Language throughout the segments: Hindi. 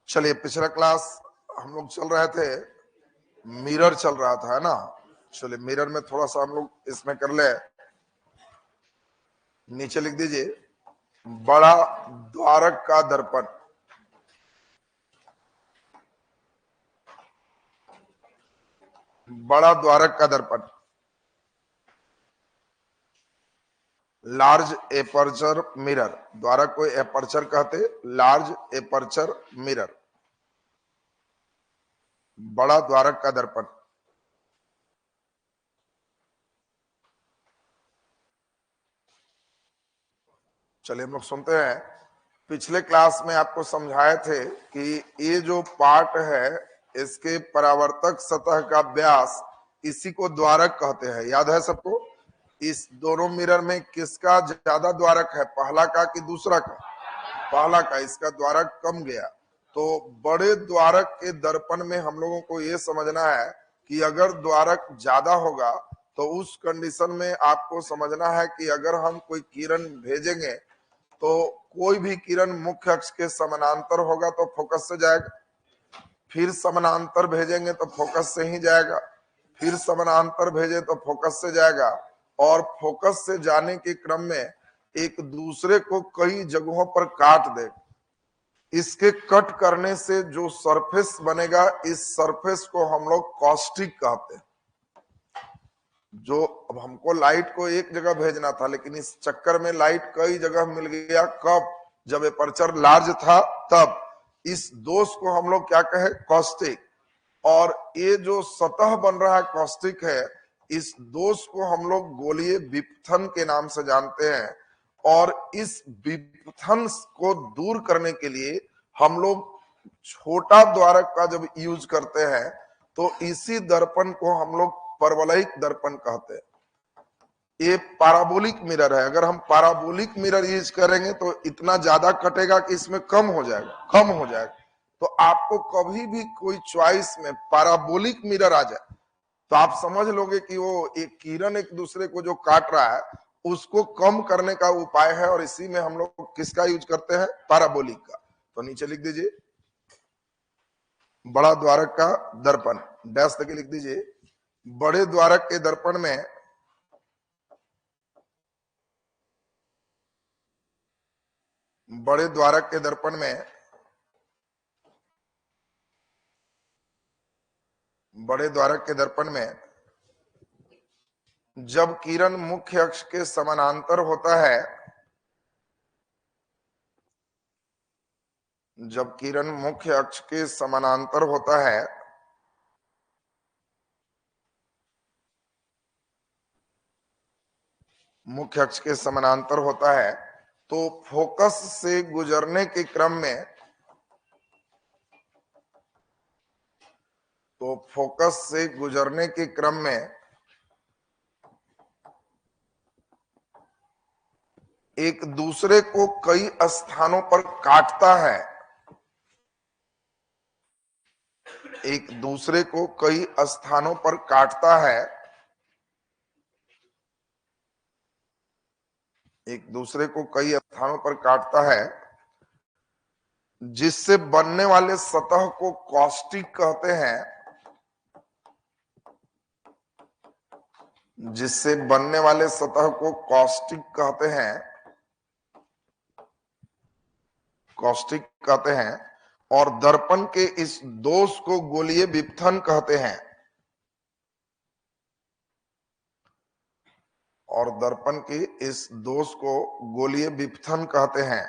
चलिए, पिछला क्लास हम लोग चल रहे थे, मिरर चल रहा था, है ना। चलिए, मिरर में थोड़ा सा हम लोग इसमें कर ले। नीचे लिख दीजिए, बड़ा द्वारक का दर्पण। बड़ा द्वारक का दर्पण, लार्ज एपर्चर मिरर। द्वारक को एपर्चर कहते, लार्ज एपर्चर मिरर, बड़ा द्वारक का दर्पण। चलिए हम लोग सुनते हैं। पिछले क्लास में आपको समझाए थे कि ये जो पार्ट है, इसके परावर्तक सतह का व्यास, इसी को द्वारक कहते हैं। याद है सबको? इस दोनों मिरर में किसका ज्यादा द्वारक है, पहला का कि दूसरा का? पहला का। इसका द्वारक कम गया। तो बड़े द्वारक के दर्पण में हम लोगों को ये समझना है कि अगर द्वारक ज्यादा होगा तो उस कंडीशन में आपको समझना है कि अगर हम कोई किरण भेजेंगे तो कोई भी किरण मुख्य अक्ष के समानांतर होगा तो फोकस से जाएगा, फिर समानांतर भेजेंगे तो फोकस से ही जाएगा, फिर समानांतर भेजे तो फोकस से जाएगा, और फोकस से जाने के क्रम में एक दूसरे को कई जगहों पर काट दे। इसके कट करने से जो सरफेस बनेगा, इस सरफेस को हम लोग कॉस्टिक कहते हैं। जो अब हमको लाइट को एक जगह भेजना था, लेकिन इस चक्कर में लाइट कई जगह मिल गया। कब? जब एपर्चर लार्ज था तब। इस दोष को हम लोग क्या कहे? कॉस्टिक। और ये जो सतह बन रहा है कॉस्टिक है, इस दोष को हम लोग गोलीय विपथन के नाम से जानते हैं। और इस विपथन को दूर करने के लिए हम लोग छोटा द्वारक का जब यूज करते हैं तो इसी दर्पण को हम लोग परवलयिक दर्पण कहते हैं। ये पैराबोलिक मिरर है। अगर हम पैराबोलिक मिरर यूज करेंगे तो इतना ज्यादा कटेगा कि इसमें कम हो जाएगा। तो आपको कभी भी कोई चॉइस में पैराबोलिक मिरर आ जाए तो आप समझ लोगे कि वो एक किरण एक दूसरे को जो काट रहा है उसको कम करने का उपाय है। और इसी में हम लोग किसका यूज करते हैं? पैराबोलिक का। तो नीचे लिख दीजिए, बड़ा द्वारक का दर्पण, डैश तक लिख दीजिए। बड़े द्वारक के दर्पण में बड़े द्वारक के दर्पण में बड़े द्वारक के दर्पण में जब किरण मुख्य अक्ष के समानांतर होता है, जब किरण मुख्य अक्ष के समानांतर होता है, मुख्य अक्ष के समानांतर होता है, तो फोकस से गुजरने के क्रम में एक दूसरे को कई स्थानों पर काटता है। एक दूसरे को कई स्थानों पर काटता है। एक दूसरे को कई स्थानों पर काटता है, जिससे बनने वाले सतह को कॉस्टिक कहते हैं। जिससे बनने वाले सतह को कॉस्टिक कहते हैं। और दर्पण के इस दोष को गोलीय विपथन कहते हैं। और दर्पण के इस दोष को गोलीय विपथन कहते हैं।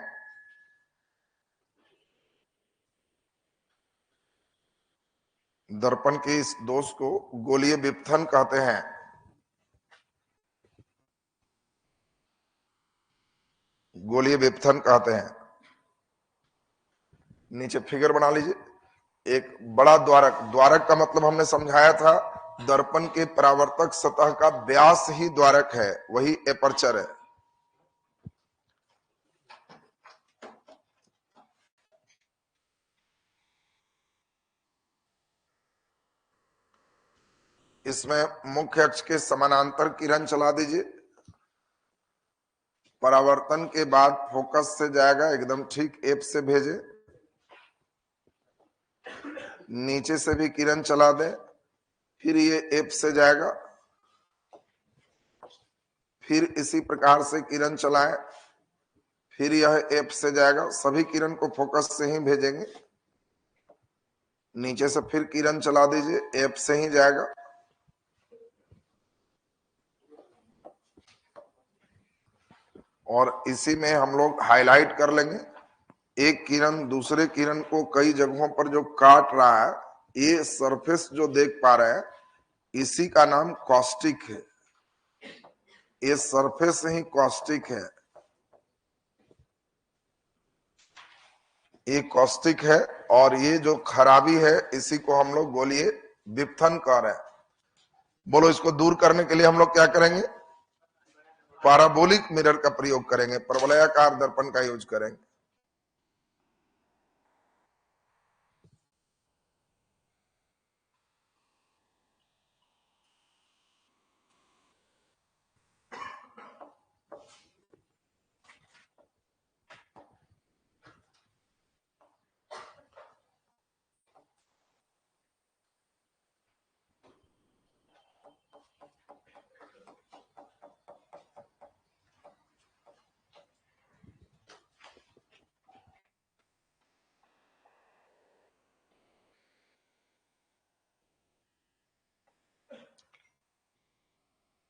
दर्पण के इस दोष को गोलीय विपथन कहते हैं। गोलीय विपथन कहते हैं। नीचे फिगर बना लीजिए। एक बड़ा द्वारक, द्वारक का मतलब हमने समझाया था, दर्पण के परावर्तक सतह का व्यास ही द्वारक है, वही एपर्चर है। इसमें मुख्य अक्ष के समानांतर किरण चला दीजिए। परावर्तन के बाद फोकस से जाएगा, एकदम ठीक एफ से भेजे। नीचे से भी किरण चला दे, फिर ये एफ से जाएगा, फिर इसी प्रकार से किरण चलाएं, फिर यह एफ से जाएगा। सभी किरण को फोकस से ही भेजेंगे। नीचे से फिर किरण चला दीजिए, एफ से ही जाएगा। और इसी में हम लोग हाईलाइट कर लेंगे। एक किरण दूसरे किरण को कई जगहों पर जो काट रहा है, ये सरफेस जो देख पा रहे हैं, इसी का नाम कॉस्टिक है। ये सरफेस ही कॉस्टिक है, ये कॉस्टिक है। और ये जो खराबी है, इसी को हम लोग बोलिए विपथन कह रहे हैं। बोलो, इसको दूर करने के लिए हम लोग क्या करेंगे? पैराबोलिक मिरर का प्रयोग करेंगे, परवलयाकार दर्पण का यूज करेंगे।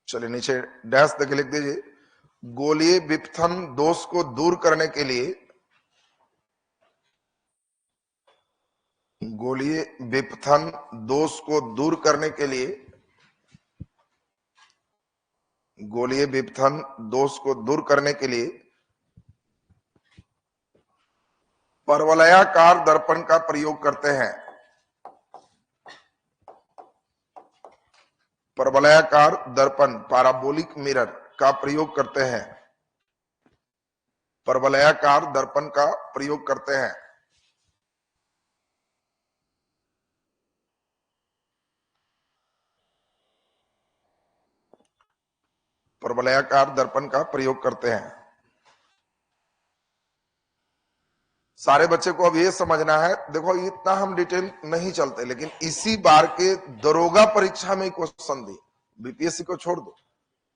चलिए नीचे डैश देके लिख दीजिए, गोलीय विपथन दोष को दूर करने के लिए, गोलीय विपथन दोष को दूर करने के लिए, गोलीय विपथन दोष को दूर करने के लिए परवलयाकार दर्पण का प्रयोग करते हैं। परवलयाकार दर्पण, पैराबोलिक मिरर का प्रयोग करते हैं। परवलयाकार दर्पण का प्रयोग करते हैं। परवलयाकार दर्पण का प्रयोग करते हैं। सारे बच्चे को अब ये समझना है, देखो इतना हम डिटेल नहीं चलते, लेकिन इसी बार के दरोगा परीक्षा में क्वेश्चन दी, बीपीएससी को छोड़ दो,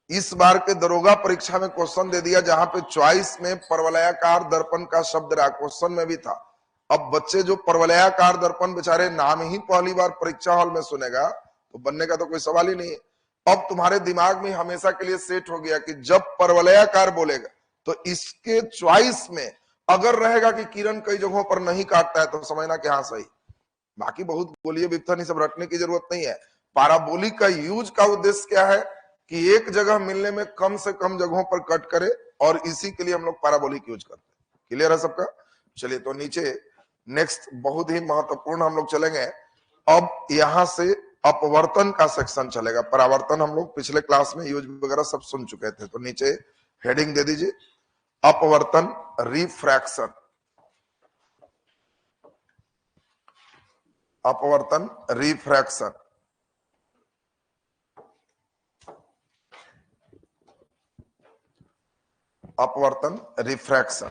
इस बार के दरोगा परीक्षा में क्वेश्चन दे दिया, जहां पे चॉइस में परवलयाकार दर्पण का शब्द रहा, क्वेश्चन में भी था। अब बच्चे जो परवलयाकार दर्पण बेचारे नाम ही पहली बार परीक्षा हॉल में सुनेगा, तो बनने का तो कोई सवाल ही नहीं है। अब तुम्हारे दिमाग में हमेशा के लिए सेट हो गया कि जब परवलयाकार बोलेगा तो इसके चॉइस में अगर रहेगा कि किरण कई जगहों पर नहीं काटता है, तो समझना कि हाँ सही। बाकी बहुत गोलीय विपथन ही सब रटने की जरूरत नहीं है। पैराबोलिक का यूज का उद्देश्य क्या है कि एक जगह मिलने में कम से कम जगहों पर कट करे, और इसी के लिए हम लोग पैराबोलिक यूज करते हैं। क्लियर है सबका? चलिए तो नीचे नेक्स्ट बहुत ही महत्वपूर्ण हम लोग चलेंगे। अब यहां से अपवर्तन का सेक्शन चलेगा। परावर्तन हम लोग पिछले क्लास में यूज वगैरह सब सुन चुके थे, तो नीचे हेडिंग दे दीजिए, अपवर्तन रिफ्रैक्शन। अपवर्तन रिफ्रैक्शन, अपवर्तन रिफ्रैक्शन,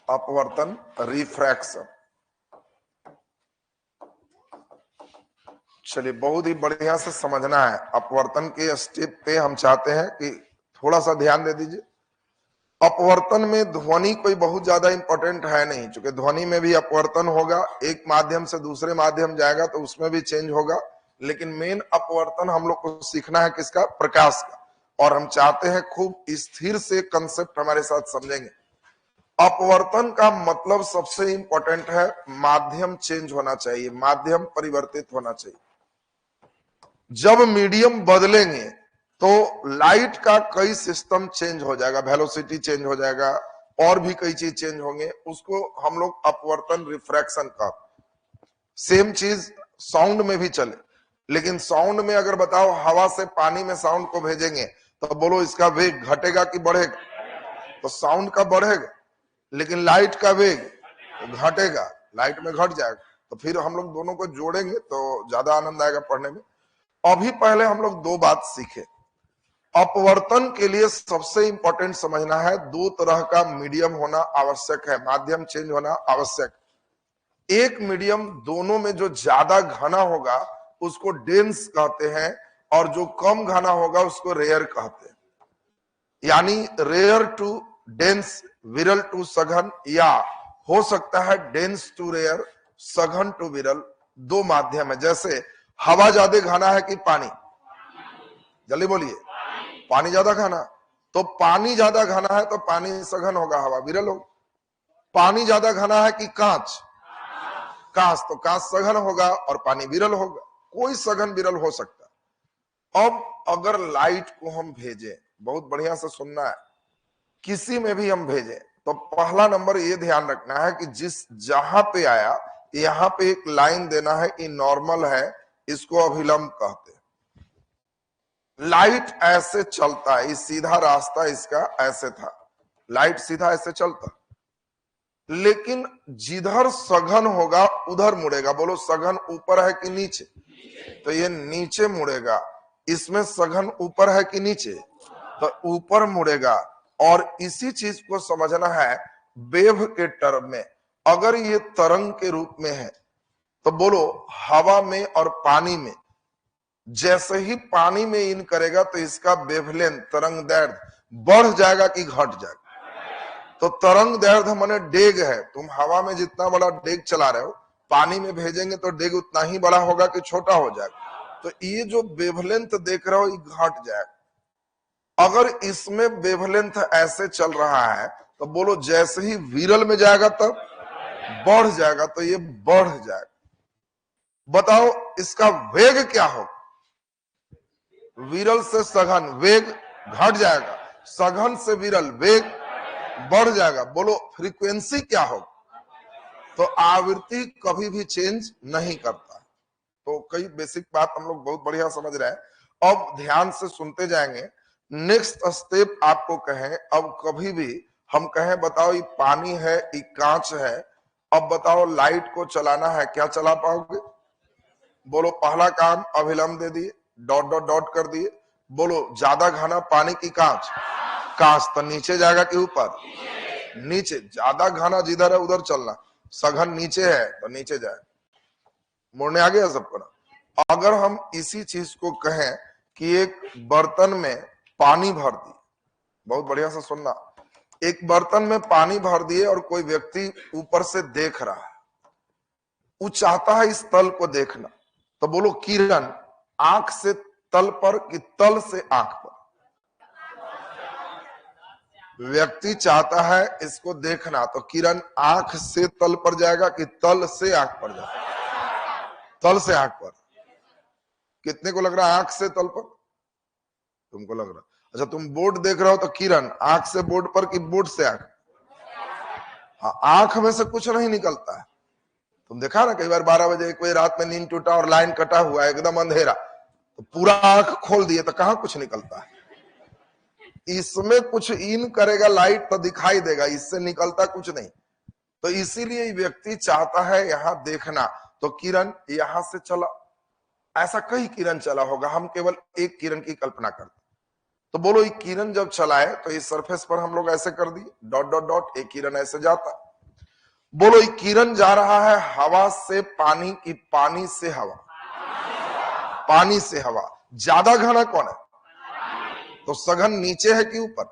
अपवर्तन रिफ्रैक्शन। चलिए बहुत ही बढ़िया से समझना है। अपवर्तन के स्टेप पे हम चाहते हैं कि थोड़ा सा ध्यान दे दीजिए। अपवर्तन में ध्वनि कोई बहुत ज्यादा इंपॉर्टेंट है नहीं, क्योंकि ध्वनि में भी अपवर्तन होगा, एक माध्यम से दूसरे माध्यम जाएगा तो उसमें भी चेंज होगा, लेकिन मेन अपवर्तन हम लोग को सीखना है किसका? प्रकाश का। और हम चाहते हैं खूब स्थिर से कंसेप्ट हमारे साथ समझेंगे। अपवर्तन का मतलब सबसे इंपॉर्टेंट है, माध्यम चेंज होना चाहिए, माध्यम परिवर्तित होना चाहिए। जब मीडियम बदलेंगे तो लाइट का कई सिस्टम चेंज हो जाएगा, वेलोसिटी चेंज हो जाएगा, और भी कई चीज चेंज होंगे, उसको हम लोग अपवर्तन रिफ्रैक्शन का। सेम चीज साउंड में भी चले, लेकिन साउंड में अगर बताओ हवा से पानी में साउंड को भेजेंगे तो बोलो इसका वेग घटेगा कि बढ़ेगा? तो साउंड का बढ़ेगा, लेकिन लाइट का वेग घटेगा, लाइट में घट जाएगा। तो फिर हम लोग दोनों को जोड़ेंगे तो ज्यादा आनंद आएगा पढ़ने में। अभी पहले हम लोग दो बात सीखे। अपवर्तन के लिए सबसे इंपॉर्टेंट समझना है, दो तरह का मीडियम होना आवश्यक है, माध्यम चेंज होना आवश्यक। एक मीडियम दोनों में जो ज्यादा घना होगा उसको डेंस कहते हैं, और जो कम घना होगा उसको रेयर कहते हैं। यानी रेयर टू डेंस, विरल टू सघन, या हो सकता है डेंस टू रेयर, सघन टू विरल, दो माध्यम है। जैसे हवा ज्यादा घना है कि पानी? जल्दी बोलिए। पानी ज्यादा घना, तो पानी ज्यादा घना है तो पानी सघन होगा, हवा विरल होगा। पानी ज्यादा घना है कि कांच? कांच, तो कांच सघन होगा और पानी विरल होगा। कोई सघन विरल हो सकता। अब अगर लाइट को हम भेजें, बहुत बढ़िया से सुनना है, किसी में भी हम भेजें तो पहला नंबर ये ध्यान रखना है कि जिस जहां पे आया यहां पे एक लाइन देना है कि नॉर्मल है, इसको अभिलंब कहते हैं। लाइट ऐसे चलता है, इस सीधा रास्ता इसका ऐसे था, लाइट सीधा ऐसे चलता, लेकिन जिधर सघन होगा उधर मुड़ेगा। बोलो सघन ऊपर है कि नीचे? तो ये नीचे मुड़ेगा। इसमें सघन ऊपर है कि नीचे? तो ऊपर मुड़ेगा। और इसी चीज को समझना है वेव के टर्म में। अगर ये तरंग के रूप में है तो बोलो हवा में और पानी में, जैसे ही पानी में इन करेगा तो इसका वेवलेंथ, तरंग दैर्घ्य बढ़ जाएगा कि घट जाएगा? तो तरंग दैर्घ्य माने डेग है, तुम हवा में जितना बड़ा डेग चला रहे हो, पानी में भेजेंगे तो डेग उतना ही बड़ा होगा कि छोटा हो जाएगा? तो ये जो वेवलेंथ देख रहे हो ये घट जाएगा। अगर इसमें वेवलेंथ ऐसे चल रहा है तो बोलो जैसे ही विरल में जाएगा तब बढ़ जाएगा, तो ये बढ़ जाएगा। बताओ इसका वेग क्या हो? विरल से सघन वेग घट जाएगा, सघन से विरल वेग बढ़ जाएगा। बोलो फ्रीक्वेंसी क्या हो? तो आवृत्ति कभी भी चेंज नहीं करता। तो कई बेसिक बात हम लोग बहुत बढ़िया समझ रहे हैं। अब ध्यान से सुनते जाएंगे। नेक्स्ट स्टेप आपको कहें, अब कभी भी हम कहें बताओ ये पानी है, ये कांच है, अब बताओ लाइट को चलाना है, क्या चला पाओगे? बोलो पहला काम अभिलंब दे दिए, डॉट डॉट डॉट कर दिए। बोलो ज्यादा घना पानी की कांच? कांच, तो नीचे जाएगा कि ऊपर? नीचे। ज्यादा घना जिधर है उधर चलना, सघन नीचे है तो नीचे जाए। मुड़ने आ गया सबको ना? अगर हम इसी चीज को कहें कि एक बर्तन में पानी भर दिए, बहुत बढ़िया से सुनना, एक बर्तन में पानी भर दिए और कोई व्यक्ति ऊपर से देख रहा है, वो चाहता है इस तल को देखना, तो बोलो किरण आंख से तल पर कि तल से आंख पर? व्यक्ति चाहता है इसको देखना, तो किरण आंख से तल पर जाएगा कि तल से आंख पर जाएगा? तल से आंख पर। कितने को लग रहा है आंख से तल पर? तुमको लग रहा? अच्छा, तुम बोर्ड देख रहे हो तो किरण आंख से बोर्ड पर कि बोर्ड से आंख? हाँ, आंख में से कुछ नहीं निकलता है। तुम देखा ना कई बार 12 बजे 1 बजे रात में नींद टूटा और लाइन कटा हुआ है, एकदम अंधेरा, तो पूरा आंख खोल दिए तो कहां कुछ निकलता है? इसमें कुछ इन करेगा लाइट तो दिखाई देगा, इससे निकलता कुछ नहीं। तो इसीलिए व्यक्ति चाहता है यहां देखना, तो किरण यहां से चला। ऐसा कई किरण चला होगा, हम केवल एक किरण की कल्पना करते। तो बोलो ये किरण जब चलाए तो इस सरफेस पर हम लोग ऐसे कर दिए डॉट डॉट डॉट, एक किरण ऐसे जाता। बोलो ये किरण जा रहा है हवा से पानी की पानी से हवा? पानी से हवा। ज्यादा घना कौन है? तो सघन नीचे है कि ऊपर?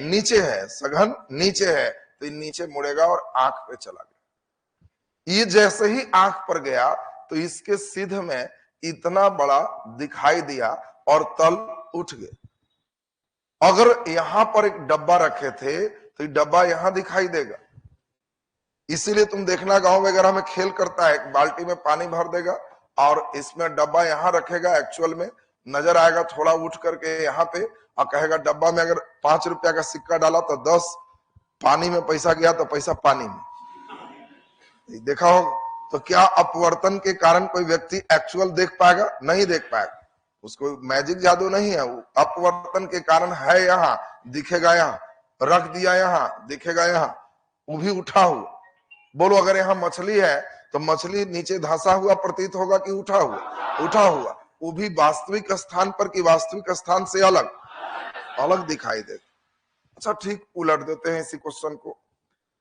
नीचे है। सघन नीचे है तो नीचे मुड़ेगा और आंख पे चला गया। ये जैसे ही आंख पर गया तो इसके सिद्ध में इतना बड़ा दिखाई दिया और तल उठ गए। अगर यहां पर एक डब्बा रखे थे तो ये डब्बा यहां दिखाई देगा। इसीलिए तुम देखना गांव वगैरह में खेल करता है, एक बाल्टी में पानी भर देगा और इसमें डब्बा यहां रखेगा, एक्चुअल में नजर आएगा थोड़ा उठ करके यहाँ पे, और कहेगा डब्बा में अगर 5 रुपया का सिक्का डाला तो 10 पानी में पैसा गया तो पैसा पानी में। देखा हो? तो क्या अपवर्तन के कारण कोई व्यक्ति एक्चुअल देख पाएगा? नहीं देख पाएगा। उसको मैजिक जादू नहीं है, वो अपवर्तन के कारण है। यहाँ दिखेगा, यहाँ रख दिया, यहाँ दिखेगा, यहाँ वो भी उठा हुआ। बोलो अगर यहाँ मछली है तो मछली नीचे धंसा हुआ प्रतीत होगा कि उठा हुआ? उठा हुआ। वो भी वास्तविक स्थान पर कि वास्तविक स्थान से अलग? अलग दिखाई दे। अच्छा ठीक, उलट देते हैं इसी क्वेश्चन को।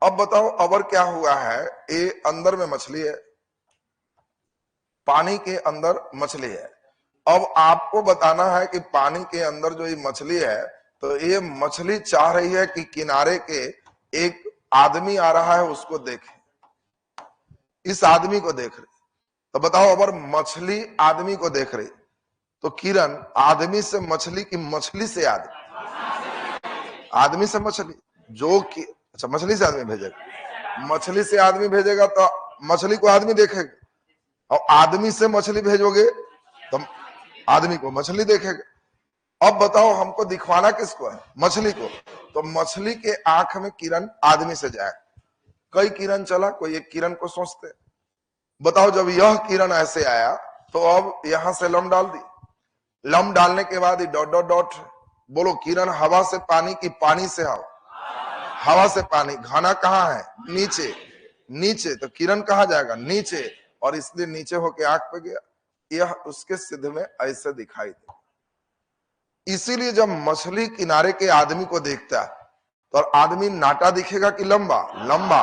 अब बताओ अबर क्या हुआ है, ये अंदर में मछली है, पानी के अंदर मछली है। अब आपको बताना है कि पानी के अंदर जो ये मछली है, तो ये मछली चाह रही है कि किनारे के एक आदमी आ रहा है उसको देखे, इस आदमी को देख रही। तो बताओ अगर मछली आदमी को देख रही, तो किरण आदमी से मछली की मछली से आदमी से मछली, जो कि अच्छा मछली से आदमी भेजेगा, मछली से आदमी भेजेगा तो मछली को आदमी देखेगा, और आदमी से मछली भेजोगे तो आदमी को मछली देखेगा। अब बताओ हमको दिखवाना किसको है, मछली को। तो मछली के आंख में किरण आदमी से जाए, कई किरण चला, कोई एक किरण को सोचते। बताओ जब यह किरण ऐसे आया तो अब यहां से लम डाल दी, लम डालने के बाद डॉट डॉट डॉट, बोलो किरण हवा से पानी की, पानी से हवा, हवा से पानी, घना कहाँ है, नीचे, नीचे, तो किरण कहाँ जाएगा, नीचे, और इसलिए नीचे होके आंख पे गया, यह उसके सिद्ध में ऐसे दिखाई दे। इसीलिए जब मछली किनारे के आदमी को देखता है तो आदमी नाटा दिखेगा कि लंबा, लंबा।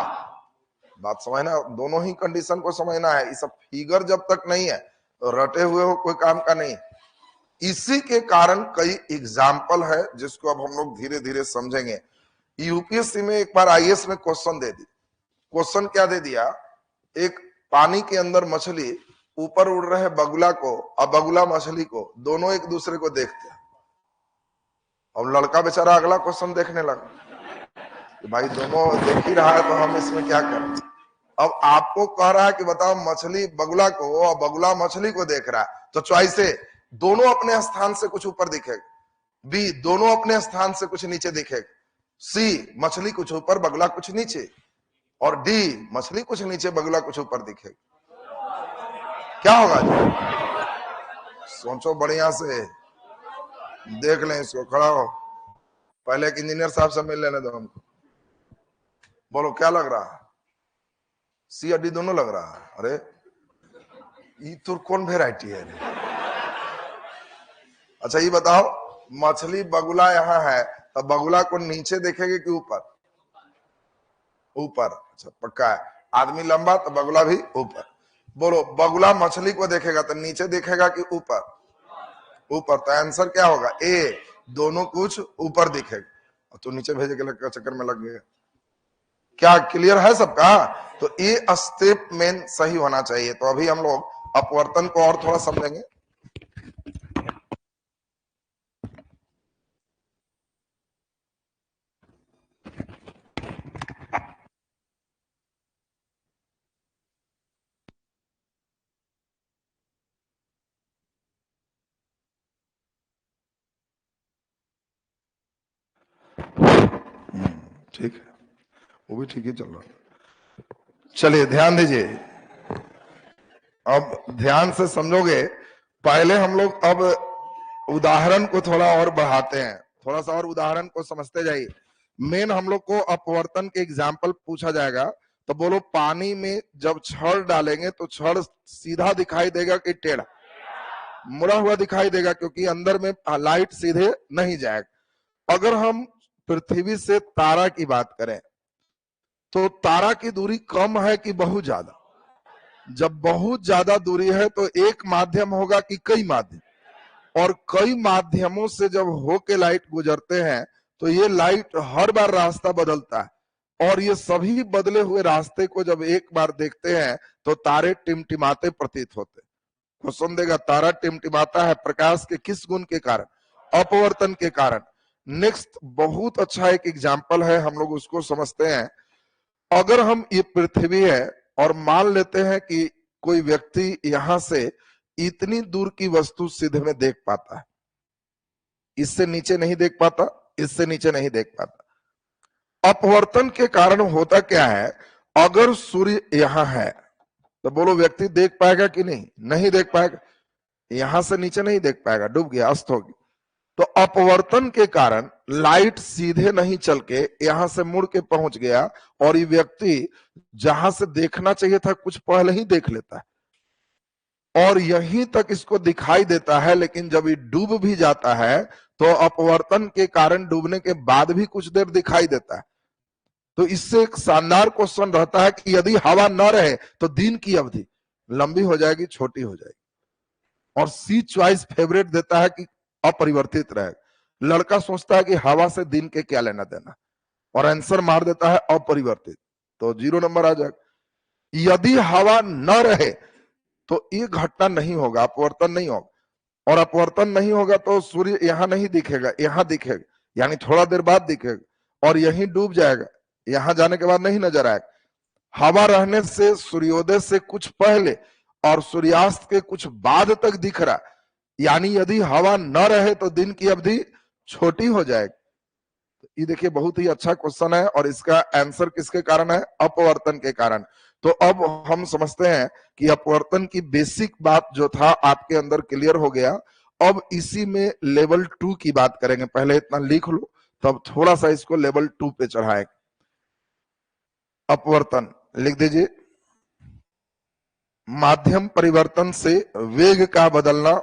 बात समझना, दोनों ही कंडीशन को समझना है। ये सब फिगर जब तक नहीं है तो रटे हुए हो कोई काम का नहीं। इसी के कारण कई एग्जाम्पल है जिसको अब हम लोग धीरे धीरे समझेंगे। यूपीएससी में एक बार आईएएस में क्वेश्चन दे दी, क्वेश्चन क्या दे दिया, एक पानी के अंदर मछली ऊपर उड़ रहे बगुला को और बगुला मछली को, दोनों एक दूसरे को देखते हैं। और लड़का बेचारा अगला क्वेश्चन देखने लगा, भाई दोनों देख ही रहा है तो हम इसमें क्या करें। अब आपको कह रहा है कि बताओ मछली बगुला को और बगुला मछली को देख रहा है, तो चॉइस है, दोनों अपने स्थान से कुछ ऊपर दिखेगा, बी दोनों अपने स्थान से कुछ नीचे दिखेगा, सी मछली कुछ ऊपर बगुला कुछ नीचे, और डी मछली कुछ नीचे बगुला कुछ ऊपर दिखेगा। क्या होगा जी, सोचो बढ़िया से, देख लें इसको, खड़ा हो, पहले एक इंजीनियर साहब से मिल लेने दो हमको। बोलो क्या लग रहा है, सी और डी दोनों लग रहा है। अरे ये तो कौन वेराइटी है। अच्छा ये बताओ, मछली बगुला यहाँ है तो बगुला को नीचे देखेगे कि ऊपर, ऊपर। अच्छा पक्का है, आदमी लंबा तो बगुला भी ऊपर। बोलो बगुला मछली को देखेगा तो नीचे देखेगा कि ऊपर, ऊपर। तो आंसर क्या होगा, ए, दोनों कुछ ऊपर दिखेगा। तो नीचे भेजे के चक्कर में लग गया। क्या क्लियर है सबका? तो ये स्टेप मेन सही होना चाहिए। तो अभी हम लोग अपवर्तन को और थोड़ा समझेंगे। ठीक है, वो भी ठीक ही चल रहा है। चलिए ध्यान दीजिए, अब ध्यान से समझोगे। पहले हम लोग अब उदाहरण को थोड़ा और बढ़ाते हैं, थोड़ा सा और उदाहरण को समझते जाइए। मेन हम लोग को अपवर्तन के एग्जाम्पल पूछा जाएगा। तो बोलो पानी में जब छड़ डालेंगे तो छड़ सीधा दिखाई देगा कि टेढ़ा, मुड़ा हुआ दिखाई देगा, क्योंकि अंदर में लाइट सीधे नहीं जाएगा। अगर हम पृथ्वी से तारा की बात करें तो तारा की दूरी कम है कि बहुत ज्यादा? जब बहुत ज्यादा दूरी है तो एक माध्यम होगा कि कई माध्यम, और कई माध्यमों से जब होके लाइट गुजरते हैं तो ये लाइट हर बार रास्ता बदलता है, और ये सभी बदले हुए रास्ते को जब एक बार देखते हैं तो तारे टिमटिमाते प्रतीत होते। क्वेश्चन देगा तारा टिमटिमाता है प्रकाश के किस गुण के कारण? अपवर्तन के कारण। नेक्स्ट बहुत अच्छा एक एग्जाम्पल है, हम लोग उसको समझते हैं। अगर हम ये पृथ्वी है और मान लेते हैं कि कोई व्यक्ति यहां से इतनी दूर की वस्तु सीधे में देख पाता है, इससे नीचे नहीं देख पाता, इससे नीचे नहीं देख पाता। अपवर्तन के कारण होता क्या है, अगर सूर्य यहां है तो बोलो व्यक्ति देख पाएगा कि नहीं? नहीं देख पाएगा, यहां से नीचे नहीं देख पाएगा, डूब गया, अस्त होगी। तो अपवर्तन के कारण लाइट सीधे नहीं चल के यहां से मुड़ के पहुंच गया, और ये व्यक्ति जहां से देखना चाहिए था कुछ पहले ही देख लेता है और यहीं तक इसको दिखाई देता है। लेकिन जब ये डूब भी जाता है तो अपवर्तन के कारण डूबने के बाद भी कुछ देर दिखाई देता है। तो इससे एक शानदार क्वेश्चन रहता है कि यदि हवा न रहे तो दिन की अवधि लंबी हो जाएगी, छोटी हो जाएगी। और सी चॉइस फेवरेट देता है कि अपरिवर्तित रहेगा। लड़का सोचता है कि हवा से दिन के क्या लेना देना, और आंसर मार देता है अपरिवर्तित, तो 0 नंबर आ जाएगा। यदि हवा न रहे तो ये घटना नहीं होगा, अपवर्तन नहीं होगा, और अपवर्तन नहीं होगा तो सूर्य यहां नहीं दिखेगा, यहां दिखेगा, यानी थोड़ा देर बाद दिखेगा, और यहीं डूब जाएगा, यहां जाने के बाद नहीं नजर आएगा। हवा रहने से सूर्योदय से कुछ पहले और सूर्यास्त के कुछ बाद तक दिख रहा, यानी यदि हवा न रहे तो दिन की अवधि छोटी हो जाएगी। ये देखिए बहुत ही अच्छा क्वेश्चन है, और इसका आंसर किसके कारण है? अपवर्तन के कारण। तो अब हम समझते हैं कि अपवर्तन की बेसिक बात जो था आपके अंदर क्लियर हो गया। अब इसी में लेवल 2 की बात करेंगे। पहले इतना लिख लो, तब थोड़ा सा इसको लेवल 2 पे चढ़ाएं। अपवर्तन लिख दीजिए। माध्यम परिवर्तन से वेग का बदलना,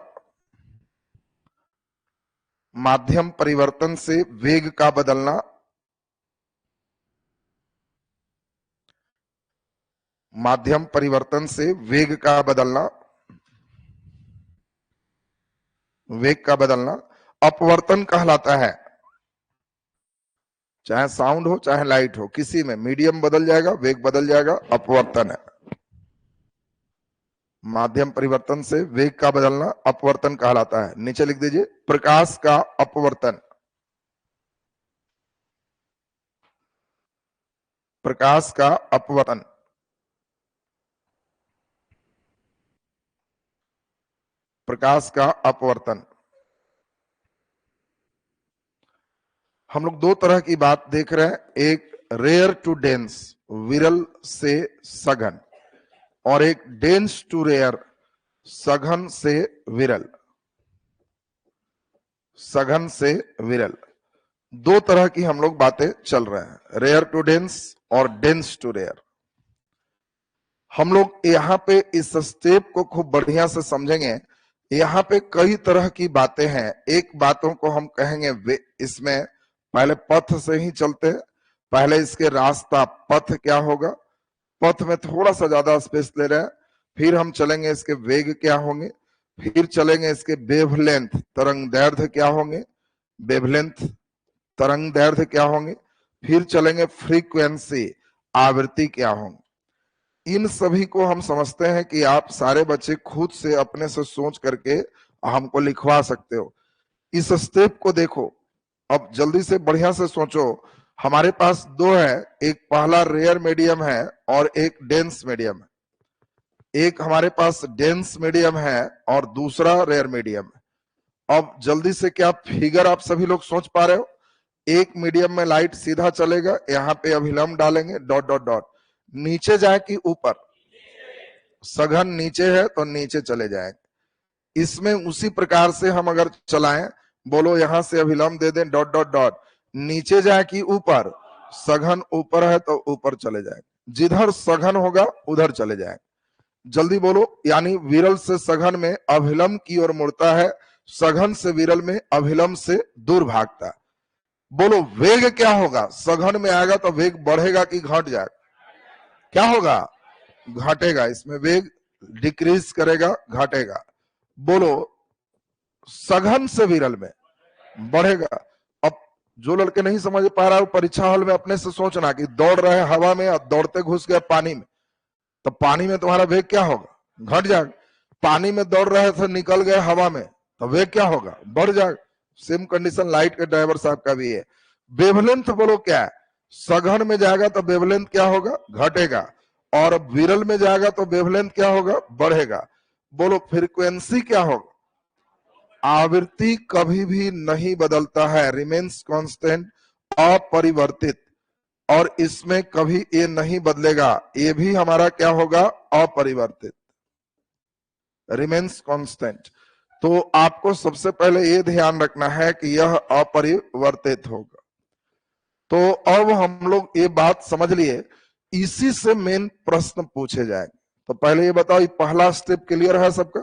माध्यम परिवर्तन से वेग का बदलना, माध्यम परिवर्तन से वेग का बदलना, वेग का बदलना अपवर्तन कहलाता है। चाहे साउंड हो चाहे लाइट हो, किसी में मीडियम बदल जाएगा, वेग बदल जाएगा, अपवर्तन है। माध्यम परिवर्तन से वेग का बदलना अपवर्तन कहलाता है। नीचे लिख दीजिए प्रकाश का अपवर्तन, प्रकाश का अपवर्तन, प्रकाश का अपवर्तन। हम लोग दो तरह की बात देख रहे हैं, एक रेयर टू डेंस, विरल से सघन, और एक डेंस टू रेयर, सघन से विरल, सघन से विरल। दो तरह की हम लोग बातें चल रहे हैं, रेयर टू डेंस और डेंस टू रेयर। हम लोग यहाँ पे इस स्टेप को खूब बढ़िया से समझेंगे। यहाँ पे कई तरह की बातें हैं। एक बातों को हम कहेंगे, इसमें पहले पथ से ही चलते हैं। पहले इसके रास्ता पथ क्या होगा, पथ में थोड़ा सा ज्यादा स्पेस ले रहे हैं। फिर हम चलेंगे इसके वेग क्या होंगे, फिर चलेंगे इसके वेवलेंथ, तरंग दैर्ध्य क्या होंगे, वेवलेंथ तरंग दैर्ध्य क्या होंगे, फिर चलेंगे फ्रीक्वेंसी, आवृत्ति क्या होंगे। इन सभी को हम समझते हैं कि आप सारे बच्चे खुद से अपने से सोच करके हमको लिखवा सकते हो। इस स्टेप को देखो, अब जल्दी से बढ़िया से सोचो। हमारे पास दो है, एक पहला रेयर मीडियम है और एक डेंस मीडियम है। एक हमारे पास डेंस मीडियम है और दूसरा रेयर मीडियम है। अब जल्दी से क्या फिगर आप सभी लोग सोच पा रहे हो? एक मीडियम में लाइट सीधा चलेगा, यहाँ पे अभिलंब डालेंगे, डॉट डॉट डॉट, नीचे जाए कि ऊपर, सघन नीचे है तो नीचे चले जाएंगे। इसमें उसी प्रकार से हम अगर चलाएं, बोलो यहां से अभिलंब दे दें, डॉट डॉट डॉट, नीचे जाए कि ऊपर, सघन ऊपर है तो ऊपर चले जाएंगे, जिधर सघन होगा उधर चले जाएंगे। जल्दी बोलो, यानी विरल से सघन में अभिलंब की ओर मुड़ता है, सघन से विरल में अभिलंब से दूर भागता है। बोलो वेग क्या होगा? सघन में आएगा तो वेग बढ़ेगा कि घट जाएगा? क्या होगा? घटेगा। इसमें वेग डिक्रीज करेगा, घटेगा। बोलो सघन से विरल में बढ़ेगा। अब जो लड़के नहीं समझ पा रहा है, परीक्षा हॉल में अपने से सोचना कि दौड़ रहे हवा में और दौड़ते घुस गए पानी में, तो पानी में तुम्हारा वेग क्या होगा? घट जाएगा। पानी में दौड़ रहे थे, निकल गए हवा में, तो वेग क्या होगा? बढ़ जाएगा। सेम कंडीशन लाइट के ड्राइवर साहब का भी है। वेवलेंथ बोलो क्या है? सघन में जाएगा तो वेवलेंथ क्या होगा? घटेगा। और विरल में जाएगा तो वेवलेंथ क्या होगा? बढ़ेगा। बोलो फ्रीक्वेंसी क्या होगा? आवृत्ति कभी भी नहीं बदलता है, रिमेन्स कांस्टेंट, अपरिवर्तित, और इसमें कभी ये नहीं बदलेगा, ये भी हमारा क्या होगा? अपरिवर्तित, रिमेन्स कांस्टेंट। तो आपको सबसे पहले ये ध्यान रखना है कि यह अपरिवर्तित होगा। तो अब हम लोग ये बात समझ लिए, इसी से मेन प्रश्न पूछे जाएंगे। तो पहले ये बताओ, ये पहला स्टेप क्लियर है सबका?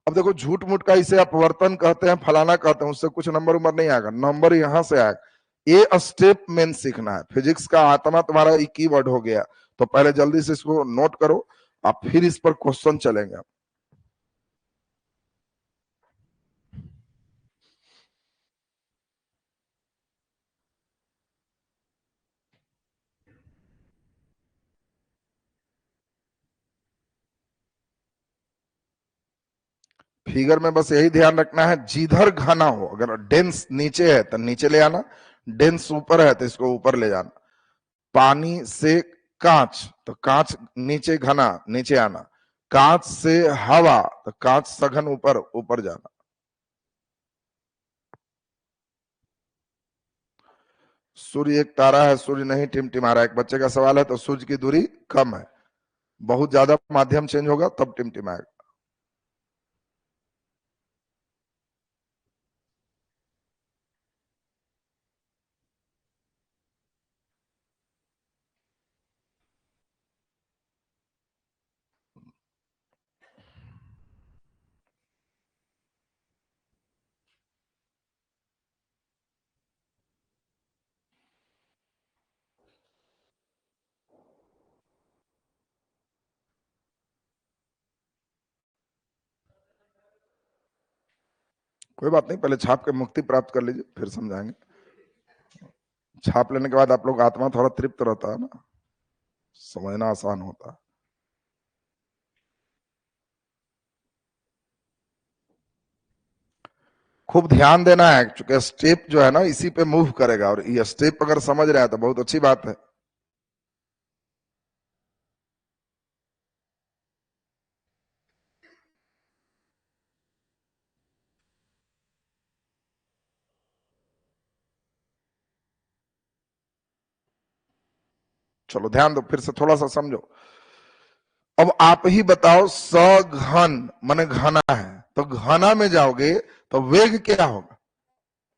अब देखो झूठ मूठ का इसे अपवर्तन कहते हैं, फलाना कहते हैं, उससे कुछ नंबर उम्र नहीं आएगा, नंबर यहां से आएगा। ये स्टेप मेन सीखना है। फिजिक्स का आत्मा तुम्हारा एक कीवर्ड हो गया, तो पहले जल्दी से इसको नोट करो, आप फिर इस पर क्वेश्चन चलेंगे। फिगर में बस यही ध्यान रखना है, जिधर घना हो, अगर डेंस नीचे है तो नीचे ले आना, डेंस ऊपर है तो इसको ऊपर ले जाना। पानी से कांच, तो कांच नीचे घना, नीचे आना। कांच से हवा, तो कांच सघन ऊपर, ऊपर जाना। सूर्य एक तारा है, सूर्य नहीं टिमटिमा रहा। एक बच्चे का सवाल है, तो सूर्य की दूरी कम है, बहुत ज्यादा माध्यम चेंज होगा तब टिमटिमाएगा। कोई बात नहीं, पहले छाप के मुक्ति प्राप्त कर लीजिए, फिर समझाएंगे। छाप लेने के बाद आप लोग आत्मा थोड़ा तृप्त रहता है ना, समझना आसान होता है। खूब ध्यान देना है, क्योंकि स्टेप जो है ना इसी पे मूव करेगा, और ये स्टेप अगर समझ रहे हैं तो बहुत अच्छी बात है। चलो ध्यान दो, फिर से थोड़ा सा समझो। अब आप ही बताओ, सघन माने घना है, तो घना में जाओगे तो वेग क्या होगा?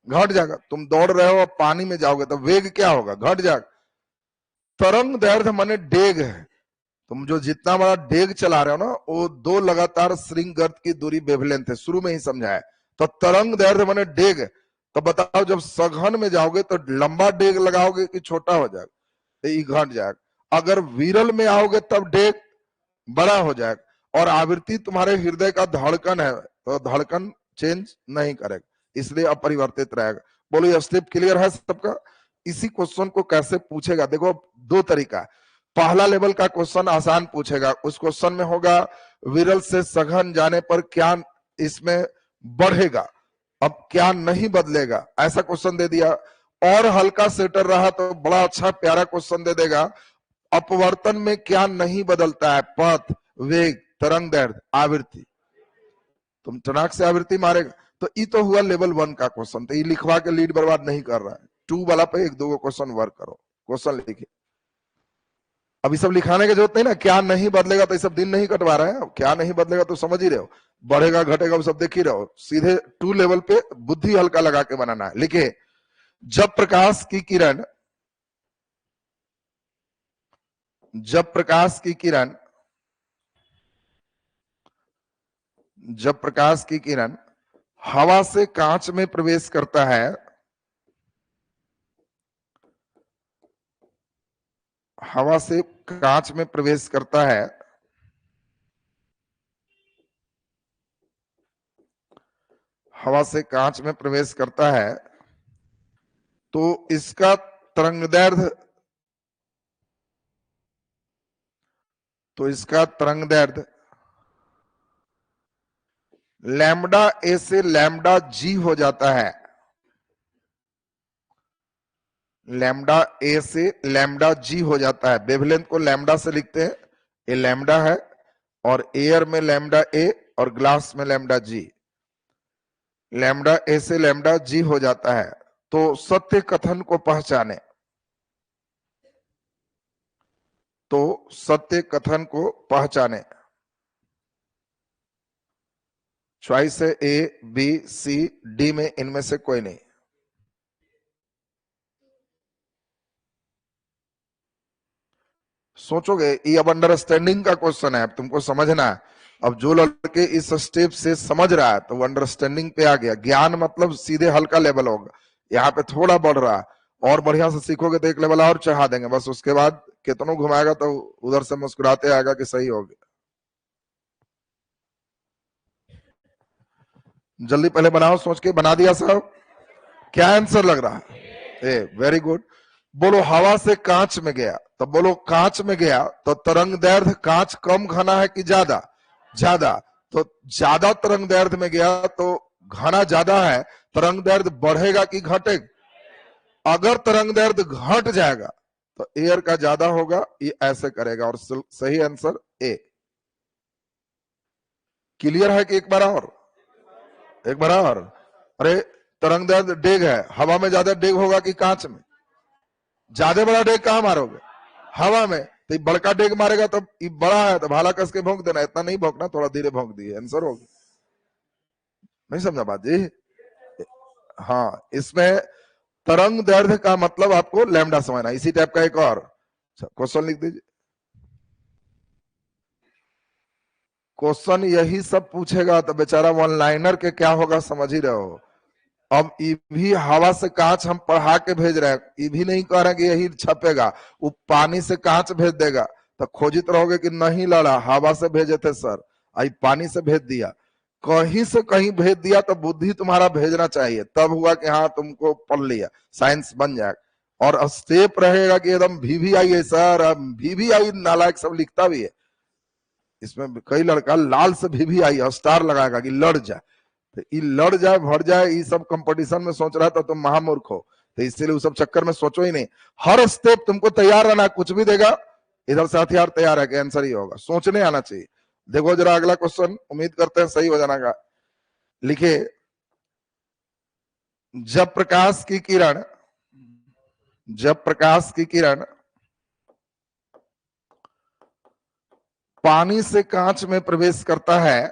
घट जाएगा। तुम दौड़ रहे हो, पानी में जाओगे तो वेग क्या होगा? घट जाएगा। तरंग दैर्घ्य माने डेग है, तुम जो जितना बड़ा डेग चला रहे हो ना, वो दो लगातार श्रृंग गर्त की दूरी वेवलेंथ है, शुरू में ही समझाया। तो तरंग दैर्घ्य माने डेग, तो बताओ जब सघन में जाओगे तो लंबा डेग लगाओगे कि छोटा हो जाएगा? तो ये घट जाएगा। अगर विरल में आओगे तब डेग बड़ा हो जाएगा। और आवृत्ति तुम्हारे हृदय का धड़कन है, तो धड़कन चेंज नहीं करेगा, इसलिए अपरिवर्तित रहेगा। बोलो ये स्टेप क्लियर है सबका? इसी क्वेश्चन को कैसे पूछेगा, देखो दो तरीका है। पहला लेवल का क्वेश्चन आसान पूछेगा, उस क्वेश्चन में होगा विरल से सघन जाने पर क्या इसमें बढ़ेगा, अब क्या नहीं बदलेगा, ऐसा क्वेश्चन दे दिया। और हल्का सेटर रहा तो बड़ा अच्छा प्यारा क्वेश्चन दे देगा, अपवर्तन में क्या नहीं बदलता है, पथ, वेग, तरंग दैर्घ्य, आवृत्ति। तुम टनाक से आवृत्ति मारेगा। तो ये तो हुआ लेवल 1 का क्वेश्चन, तो ये लिखवा के लीड बर्बाद नहीं कर रहा है। 2 वाला पे एक दो क्वेश्चन वर्क करो, क्वेश्चन लिखिए। अभी सब लिखाने की जरूरत नहीं ना, क्या नहीं बदलेगा, तो ये सब दिन नहीं कटवा रहे हैं। क्या नहीं बदलेगा तो समझ ही रहे हो, बढ़ेगा घटेगा वो सब देख ही रहे हो। सीधे 2 लेवल पे बुद्धि हल्का लगा के बनाना है। लिखिए, जब प्रकाश की किरण, जब प्रकाश की किरण, जब प्रकाश की किरण हवा से कांच में प्रवेश करता है, हवा से कांच में प्रवेश करता है, हवा से कांच में प्रवेश करता है, तो इसका तरंगदैर्घ्य, तो इसका तरंगदैर्घ्य लैम्डा ए से लैम्डा जी हो जाता है। लैम्डा ए से लैम्डा जी हो जाता है। वेवलेंथ को लैम्डा से लिखते हैं, ये लैम्डा है, और एयर में लैम्डा ए और ग्लास में लैम्डा जी। लैम्डा ए से लैम्डा जी हो जाता है। तो सत्य कथन को पहचाने, तो सत्य कथन को पहचाने। चॉइस है ए बी सी डी में इनमें से कोई नहीं। सोचोगे, ये अब अंडरस्टैंडिंग का क्वेश्चन है, अब तुमको समझना है। अब जो लड़के इस स्टेप से समझ रहा है तो वो अंडरस्टैंडिंग पे आ गया। ज्ञान मतलब सीधे हल्का लेवल होगा, यहाँ पे थोड़ा बढ़ रहा है, और बढ़िया से सीखोगे तो एक लेवल और चढ़ा देंगे, बस उसके बाद कितनों घुमाएगा तो उधर से मुस्कुराते आएगा कि सही हो गया। जल्दी पहले बनाओ, सोच के बना दिया साहब। क्या आंसर लग रहा है? Very good. बोलो हवा से कांच में गया, तो बोलो कांच में गया तो तरंग दैर्ध्य कांच कम घना है कि ज्यादा? ज्यादा। तो ज्यादा तरंग दैर्ध्य में गया तो घना ज्यादा है, तरंग दैर्ध्य बढ़ेगा कि घटेगा? अगर तरंग दैर्ध्य घट जाएगा तो एयर का ज्यादा होगा, ये ऐसे करेगा, और सही आंसर ए। क्लियर है कि एक बार और? एक बार और। अरे तरंग दैर्ध्य डेग है, हवा में ज्यादा डेग होगा कि कांच में? ज्यादा बड़ा डेग कहां मारोगे? हवा में। तो बड़का डेग मारेगा तो बड़ा है तो भाला कस के भोंक देना, इतना नहीं भोंकना, थोड़ा धीरे भोंक दिए, आंसर हो गया। नहीं समझा बात जी? हाँ, इसमें तरंग दैर्ध्य का मतलब आपको लैम्डा समझना। इसी टाइप का एक और क्वेश्चन लिख दीजिए। क्वेश्चन यही सब पूछेगा तो बेचारा वन लाइनर के क्या होगा समझ ही रहे हो। अब ये भी हवा से कांच हम पढ़ा के भेज रहे हैं, ये भी नहीं कह रहे कि यही छपेगा, वो पानी से कांच भेज देगा, तो खोजित रहोगे कि नहीं लड़ा, हवा से भेजे थे सर, आई पानी से भेज दिया। कहीं से कहीं भेज दिया तो बुद्धि तुम्हारा भेजना चाहिए, तब हुआ कि हाँ तुमको पढ़ लिया, साइंस बन जाएगा। और स्टेप रहेगा कि एकदम VVI है सर, VVI नालायक सब लिखता भी है, इसमें कई लड़का लाल से VVI स्टार लगाएगा कि लड़ जाए, तो ये लड़ जाए भर जाए, ये सब कंपटीशन में सोच रहा था तुम महामूर्ख हो, तो इसलिए उस सब चक्कर में सोचो ही नहीं। हर स्टेप तुमको तैयार रहना, कुछ भी देगा इधर से हथियार तैयार है कि आंसर ही होगा, सोचने आना चाहिए। देखो जरा अगला क्वेश्चन, उम्मीद करते हैं सही हो जाना का। लिखे, जब प्रकाश की किरण, जब प्रकाश की किरण पानी से कांच में प्रवेश करता है,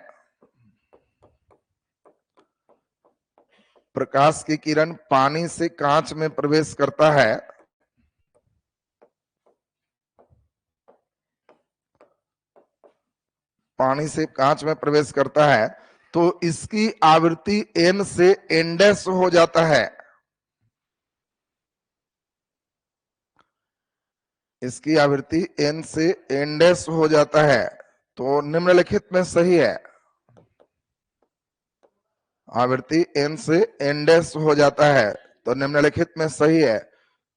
प्रकाश की किरण पानी से कांच में प्रवेश करता है, पानी से कांच में प्रवेश करता है, तो इसकी आवृत्ति n से n डैश हो जाता है। इसकी आवृत्ति n से n डैश हो जाता है, तो निम्नलिखित में सही है। आवृत्ति n से n डैश हो जाता है तो निम्नलिखित में सही है।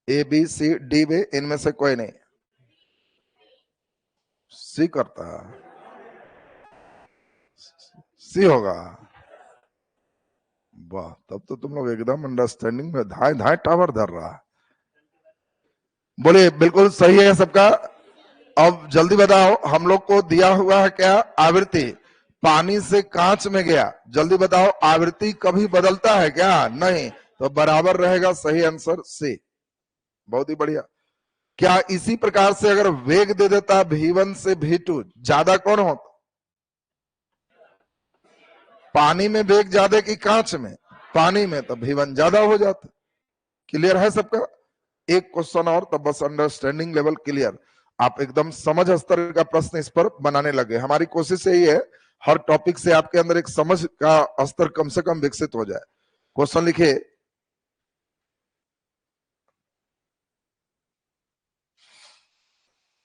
A B C D में इनमें से कोई नहीं। सी करता है, सी होगा। वाह, तब तो तुम लोग एकदम अंडरस्टैंडिंग में धाए धाए टावर धर रहा है। बोलिए बिल्कुल सही है सबका। अब जल्दी बताओ, हम लोग को दिया हुआ है क्या? आवृत्ति। पानी से कांच में गया, जल्दी बताओ आवृत्ति कभी बदलता है क्या? नहीं, तो बराबर रहेगा, सही आंसर सी। बहुत ही बढ़िया। क्या इसी प्रकार से अगर वेग दे देता V1 से V2, ज्यादा कौन होता? पानी में वेग ज्यादा कि कांच में? पानी में, तो V1 ज्यादा हो जाता। क्लियर है सबका? एक क्वेश्चन और, तब बस अंडरस्टैंडिंग लेवल क्लियर। आप एकदम समझ स्तर का प्रश्न इस पर बनाने लगे। हमारी कोशिश यही है हर टॉपिक से आपके अंदर एक समझ का स्तर कम से कम विकसित हो जाए। क्वेश्चन लिखिए,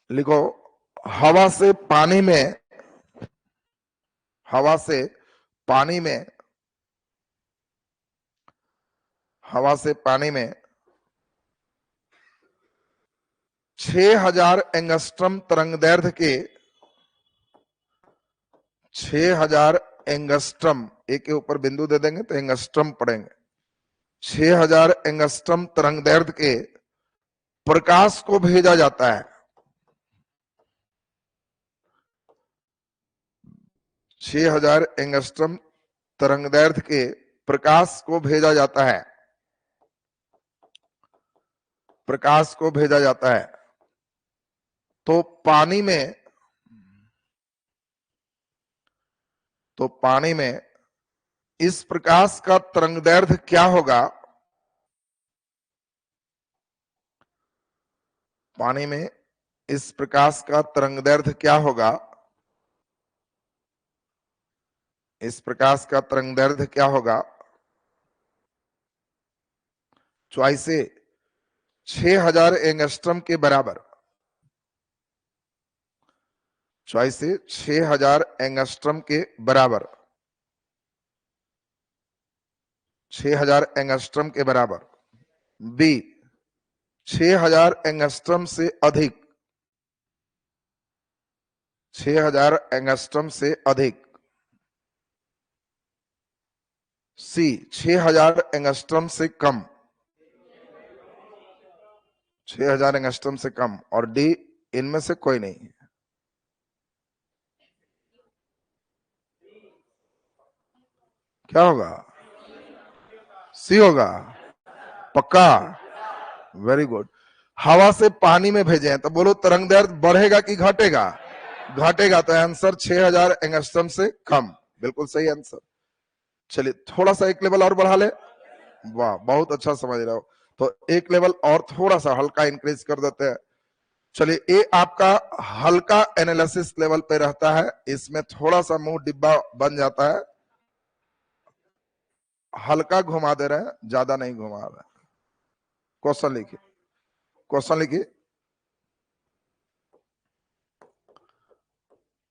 लिखो, हवा से पानी में, हवा से पानी में, हवा से पानी में 6000 एंगस्ट्रम तरंगदैर्ध्य के, 6000 एंगस्ट्रम, एक के ऊपर बिंदु दे देंगे तो एंगस्ट्रम पढ़ेंगे। 6000 एंगस्ट्रम तरंगदैर्ध्य के प्रकाश को भेजा जाता है, 6000 एंगस्ट्रम तरंगदैर्ध्य के प्रकाश को भेजा जाता है, प्रकाश को भेजा जाता है, तो पानी में, तो पानी में इस प्रकाश का तरंगदैर्ध्य क्या होगा? पानी में इस प्रकाश का तरंगदैर्घ्य क्या होगा? इस प्रकाश का तरंगदैर्घ्य क्या होगा? चॉइस ए 6000 एंगस्ट्रम के बराबर। चॉइस ए 6000 एंगस्ट्रम के बराबर। 6000 एंगस्ट्रम के बराबर। बी 6000 एंगस्ट्रम से अधिक। 6000 एंगस्ट्रम से अधिक। सी 6000 एंगस्ट्रम से कम। 6000 एंगस्ट्रम से कम। और डी इनमें से कोई नहीं। क्या होगा? सी होगा। पक्का? Very good. हवा से पानी में भेजे तो बोलो तरंगदैर्घ्य बढ़ेगा कि घटेगा? घटेगा। तो आंसर 6000 एंगस्ट्रम से कम। बिल्कुल सही आंसर। चलिए थोड़ा सा एक लेवल और बढ़ा ले। वाह बहुत अच्छा समझ रहे हो। तो एक लेवल और थोड़ा सा हल्का इंक्रीज कर देते हैं। चलिए ये आपका हल्का एनालिसिस लेवल पे रहता है। इसमें थोड़ा सा मुंह डिब्बा बन जाता है। हल्का घुमा दे रहे हैं, ज्यादा नहीं घुमा रहे हैं। क्वेश्चन लिखिए। क्वेश्चन लिखिए।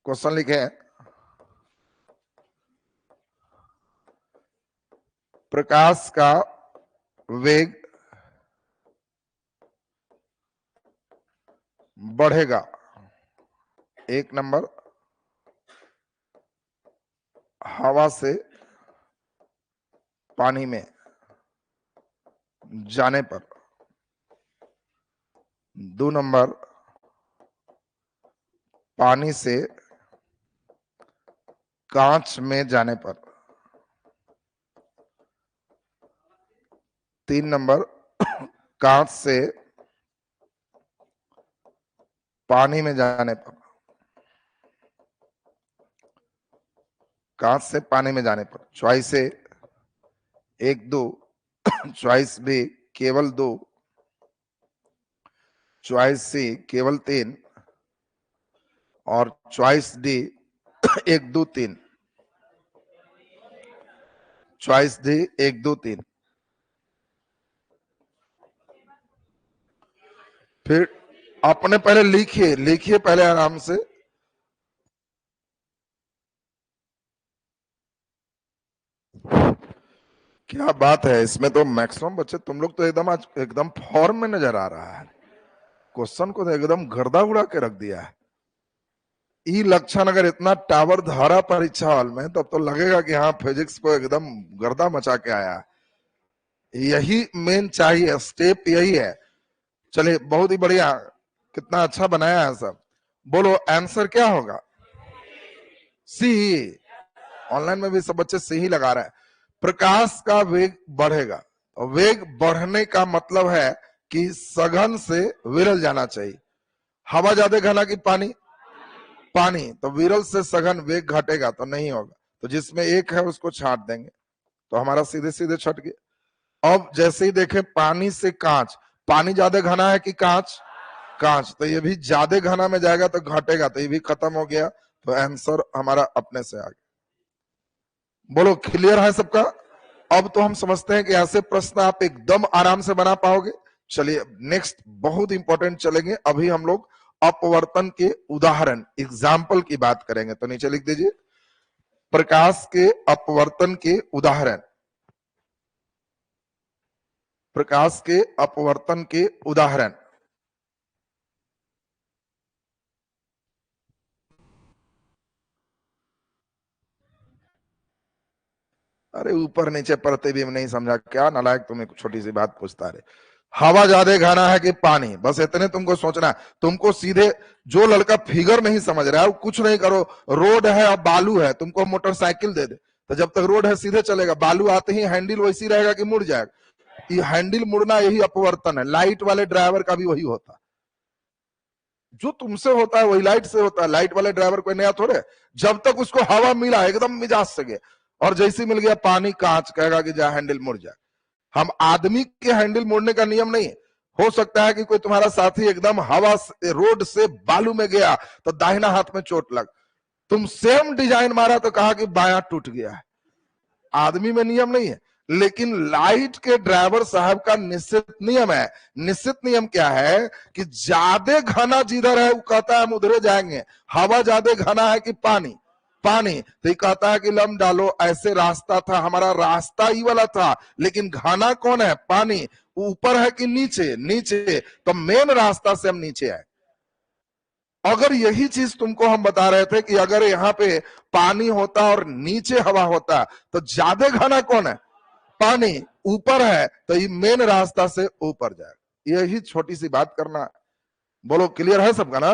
क्वेश्चन लिखे। प्रकाश का वेग बढ़ेगा। एक नंबर हवा से पानी में जाने पर। 2 नंबर पानी से कांच में जाने पर। 3 नंबर कांच से पानी में जाने पर। कांच से पानी में जाने पर। चॉइस ए 1 2। चॉइस बी केवल 2। चॉइस सी केवल 3 और चॉइस डी 1 2 3। Choice D 1 2 3। फिर अपने पहले लिखिए, लिखिए पहले आराम से। क्या बात है, इसमें तो मैक्सिमम बच्चे तुम लोग तो एकदम आज एकदम फॉर्म में नजर आ रहा है। क्वेश्चन को तो एकदम गर्दा उड़ा के रख दिया है। ई लक्षण अगर इतना टावर धारा परीक्षा हॉल में तब तो लगेगा कि हाँ फिजिक्स को एकदम गर्दा मचा के आया है। यही मेन चाहिए, स्टेप यही है। चलिए बहुत ही बढ़िया, कितना अच्छा बनाया है सब। बोलो आंसर क्या होगा? सी। ऑनलाइन में भी सब बच्चे सी ही लगा रहे हैं। प्रकाश का वेग बढ़ेगा। वेग बढ़ने का मतलब है कि सघन से विरल जाना चाहिए। हवा ज्यादा घना कि पानी? पानी। तो विरल से सघन वेग घटेगा तो नहीं होगा। तो जिसमें एक है उसको छांट देंगे तो हमारा सीधे सीधे छट गया। अब जैसे ही देखें पानी से कांच, पानी ज्यादा घना है कि कांच? कांच। तो ये भी ज्यादा घना में जाएगा तो घटेगा, तो ये भी खत्म हो गया। तो आंसर हमारा अपने से आ गया। बोलो क्लियर है सबका? अब तो हम समझते हैं कि ऐसे प्रश्न आप एकदम आराम से बना पाओगे। चलिए नेक्स्ट बहुत इंपॉर्टेंट चलेंगे। अभी हम लोग अपवर्तन के उदाहरण एग्जाम्पल की बात करेंगे। तो नीचे लिख दीजिए प्रकाश के अपवर्तन के उदाहरण। प्रकाश के अपवर्तन के उदाहरण। अरे ऊपर नीचे पढ़ते भी नहीं समझा क्या नालायक, तुम्हें छोटी सी बात पूछता रहे। हवा ज्यादा घना है कि पानी, बस इतने तुमको सोचना है। तुमको सीधे जो लड़का फिगर नहीं समझ रहा है वो कुछ नहीं करो। रोड है और बालू है, तुमको मोटरसाइकिल दे दे तो जब तक रोड है सीधे चलेगा, बालू आते ही हैंडल वैसी रहेगा कि मुड़ जाएगा। ये हैंडल मुड़ना यही अपवर्तन है। लाइट वाले ड्राइवर का भी वही होता है। जो तुमसे होता है वही लाइट से होता है। लाइट वाले ड्राइवर कोई नया थोड़े। जब तक उसको हवा मिला एकदम मिजाज से गए, और जैसे मिल गया पानी कांच, कहेगा कि जा हैंडल मुड़ जाए। हम आदमी के हैंडल मोड़ने का नियम नहीं है। हो सकता है कि कोई तुम्हारा साथी एकदम हवा से, रोड से बालू में गया तो दाहिना हाथ में चोट लग, तुम सेम डिजाइन मारा तो कहा कि बायां टूट गया है। आदमी में नियम नहीं है, लेकिन लाइट के ड्राइवर साहब का निश्चित नियम है। निश्चित नियम क्या है कि ज्यादा घना जिधर है वो कहता है हम उधरे जाएंगे। हवा ज्यादा घना है कि पानी, पानी तो ये कहता है कि लम डालो, ऐसे रास्ता था, हमारा रास्ता ही वाला था, लेकिन घना कौन है? पानी। ऊपर है कि नीचे? नीचे, तो मेन रास्ता से हम नीचे आए। अगर यही चीज तुमको हम बता रहे थे कि अगर यहाँ पे पानी होता और नीचे हवा होता तो ज्यादा घना कौन है? पानी। ऊपर है तो ये मेन रास्ता से ऊपर जाएगा। यही छोटी सी बात करना है। बोलो क्लियर है सबका ना?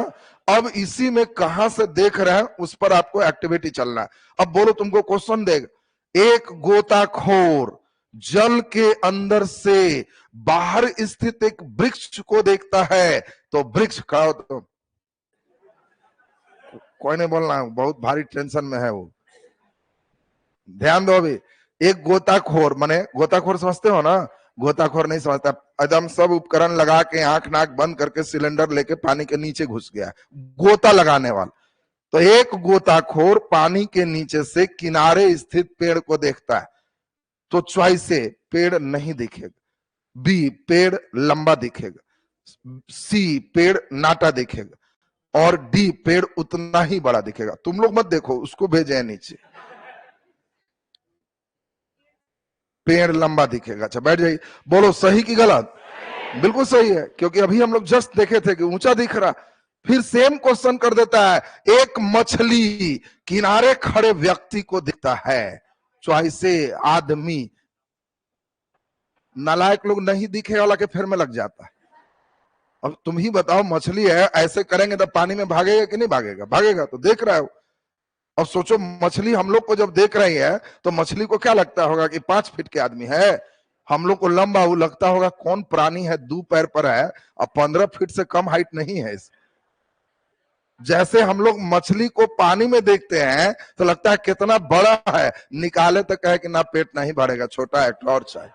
अब इसी में कहां से देख रहे हैं उस पर आपको एक्टिविटी चलना है। अब बोलो तुमको क्वेश्चन देगा, एक गोताखोर जल के अंदर से बाहर स्थित एक वृक्ष को देखता है, तो वृक्ष खड़ा हो, तो कोई नहीं बोलना, बहुत भारी टेंशन में है वो, ध्यान दो। अभी एक गोताखोर, माने गोताखोर समझते हो ना? गोताखोर नहीं समझता, एकदम सब उपकरण लगा के आंख नाक बंद करके सिलेंडर लेके पानी के नीचे घुस गया, गोता लगाने वाला। तो एक गोताखोर पानी के नीचे से किनारे स्थित पेड़ को देखता है, तो चॉइस से पेड़ नहीं दिखेगा, बी पेड़ लंबा दिखेगा, सी पेड़ नाटा दिखेगा, और डी पेड़ उतना ही बड़ा दिखेगा। तुम लोग मत देखो, उसको भेजे नीचे, पेड़ लंबा दिखेगा। अच्छा बैठ जाइए, बोलो सही की गलत? बिल्कुल सही है, क्योंकि अभी हम लोग जस्ट देखे थे कि ऊंचा दिख रहा। फिर सेम क्वेश्चन कर देता है, एक मछली किनारे खड़े व्यक्ति को दिखता है, चॉइस से आदमी। नालायक लोग नहीं दिखे वाला के फिर में लग जाता है। अब तुम ही बताओ, मछली है, ऐसे करेंगे तो पानी में भागेगा कि नहीं भागेगा? भागेगा, तो देख रहा है। अब सोचो, मछली हम लोग को जब देख रही है तो मछली को क्या लगता होगा कि 5 फीट के आदमी है। हम लोग को लंबा वो लगता होगा कौन प्राणी है, 2 पैर पर है और 15 फीट से कम हाइट नहीं है। जैसे हम लोग मछली को पानी में देखते हैं तो लगता है कितना बड़ा है, निकाले तो कहे कि ना पेट नहीं भरेगा, छोटा है, टॉर्च है।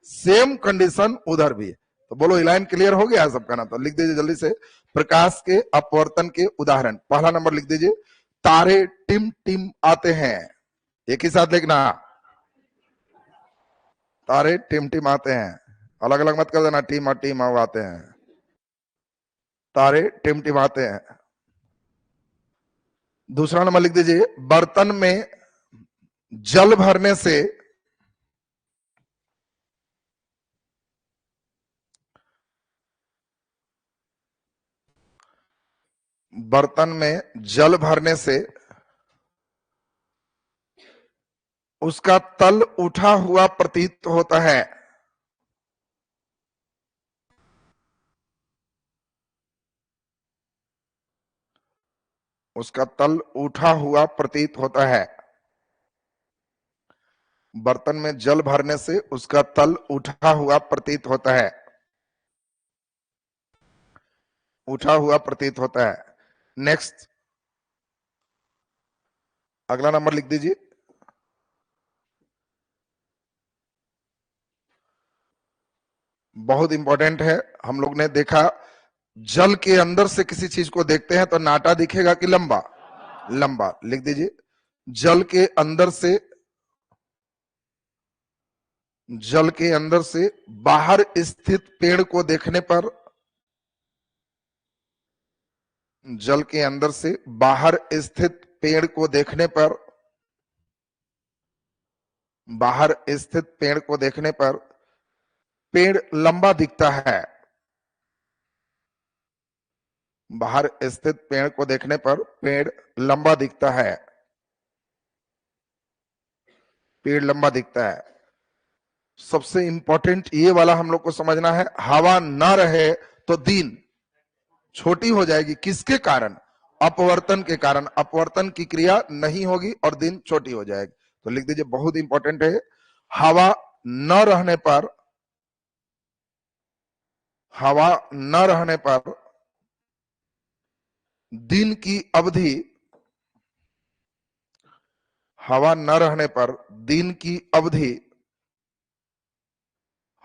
सेम कंडीशन उधर भी है। तो बोलो लाइन क्लियर हो गया सबका ना? तो लिख दीजिए जल्दी से, प्रकाश के अपवर्तन के उदाहरण। पहला नंबर लिख दीजिए, तारे टिम टिम आते हैं। एक ही साथ लिखना, तारे टिम टिम आते हैं, अलग अलग मत कर देना, टीम और टीम आते हैं, तारे टिम टिम आते हैं। दूसरा नंबर लिख दीजिए, बर्तन में जल भरने से बर्तन में जल भरने से उसका तल उठा हुआ प्रतीत होता है। उसका तल उठा हुआ प्रतीत होता है। बर्तन में जल भरने से उसका तल उठा हुआ प्रतीत होता है, उठा हुआ प्रतीत होता है। नेक्स्ट, अगला नंबर लिख दीजिए, बहुत इंपॉर्टेंट है। हम लोग ने देखा, जल के अंदर से किसी चीज को देखते हैं तो नाटा दिखेगा कि लंबा? लंबा। लिख दीजिए, जल के अंदर से, जल के अंदर से बाहर स्थित पेड़ को देखने पर, जल के अंदर से बाहर स्थित पेड़ को देखने पर, बाहर स्थित पेड़ को देखने पर पेड़ लंबा दिखता है। बाहर स्थित पेड़ को देखने पर पेड़ लंबा दिखता है, पेड़ लंबा दिखता है। सबसे इंपॉर्टेंट ये वाला हम लोग को समझना है, हवा ना रहे तो दिन छोटी हो जाएगी। किसके कारण? अपवर्तन के कारण। अपवर्तन की क्रिया नहीं होगी और दिन छोटी हो जाएगी। तो लिख दीजिए, बहुत इंपॉर्टेंट है, हवा न रहने पर, हवा न रहने पर दिन की अवधि, हवा न रहने पर दिन की अवधि,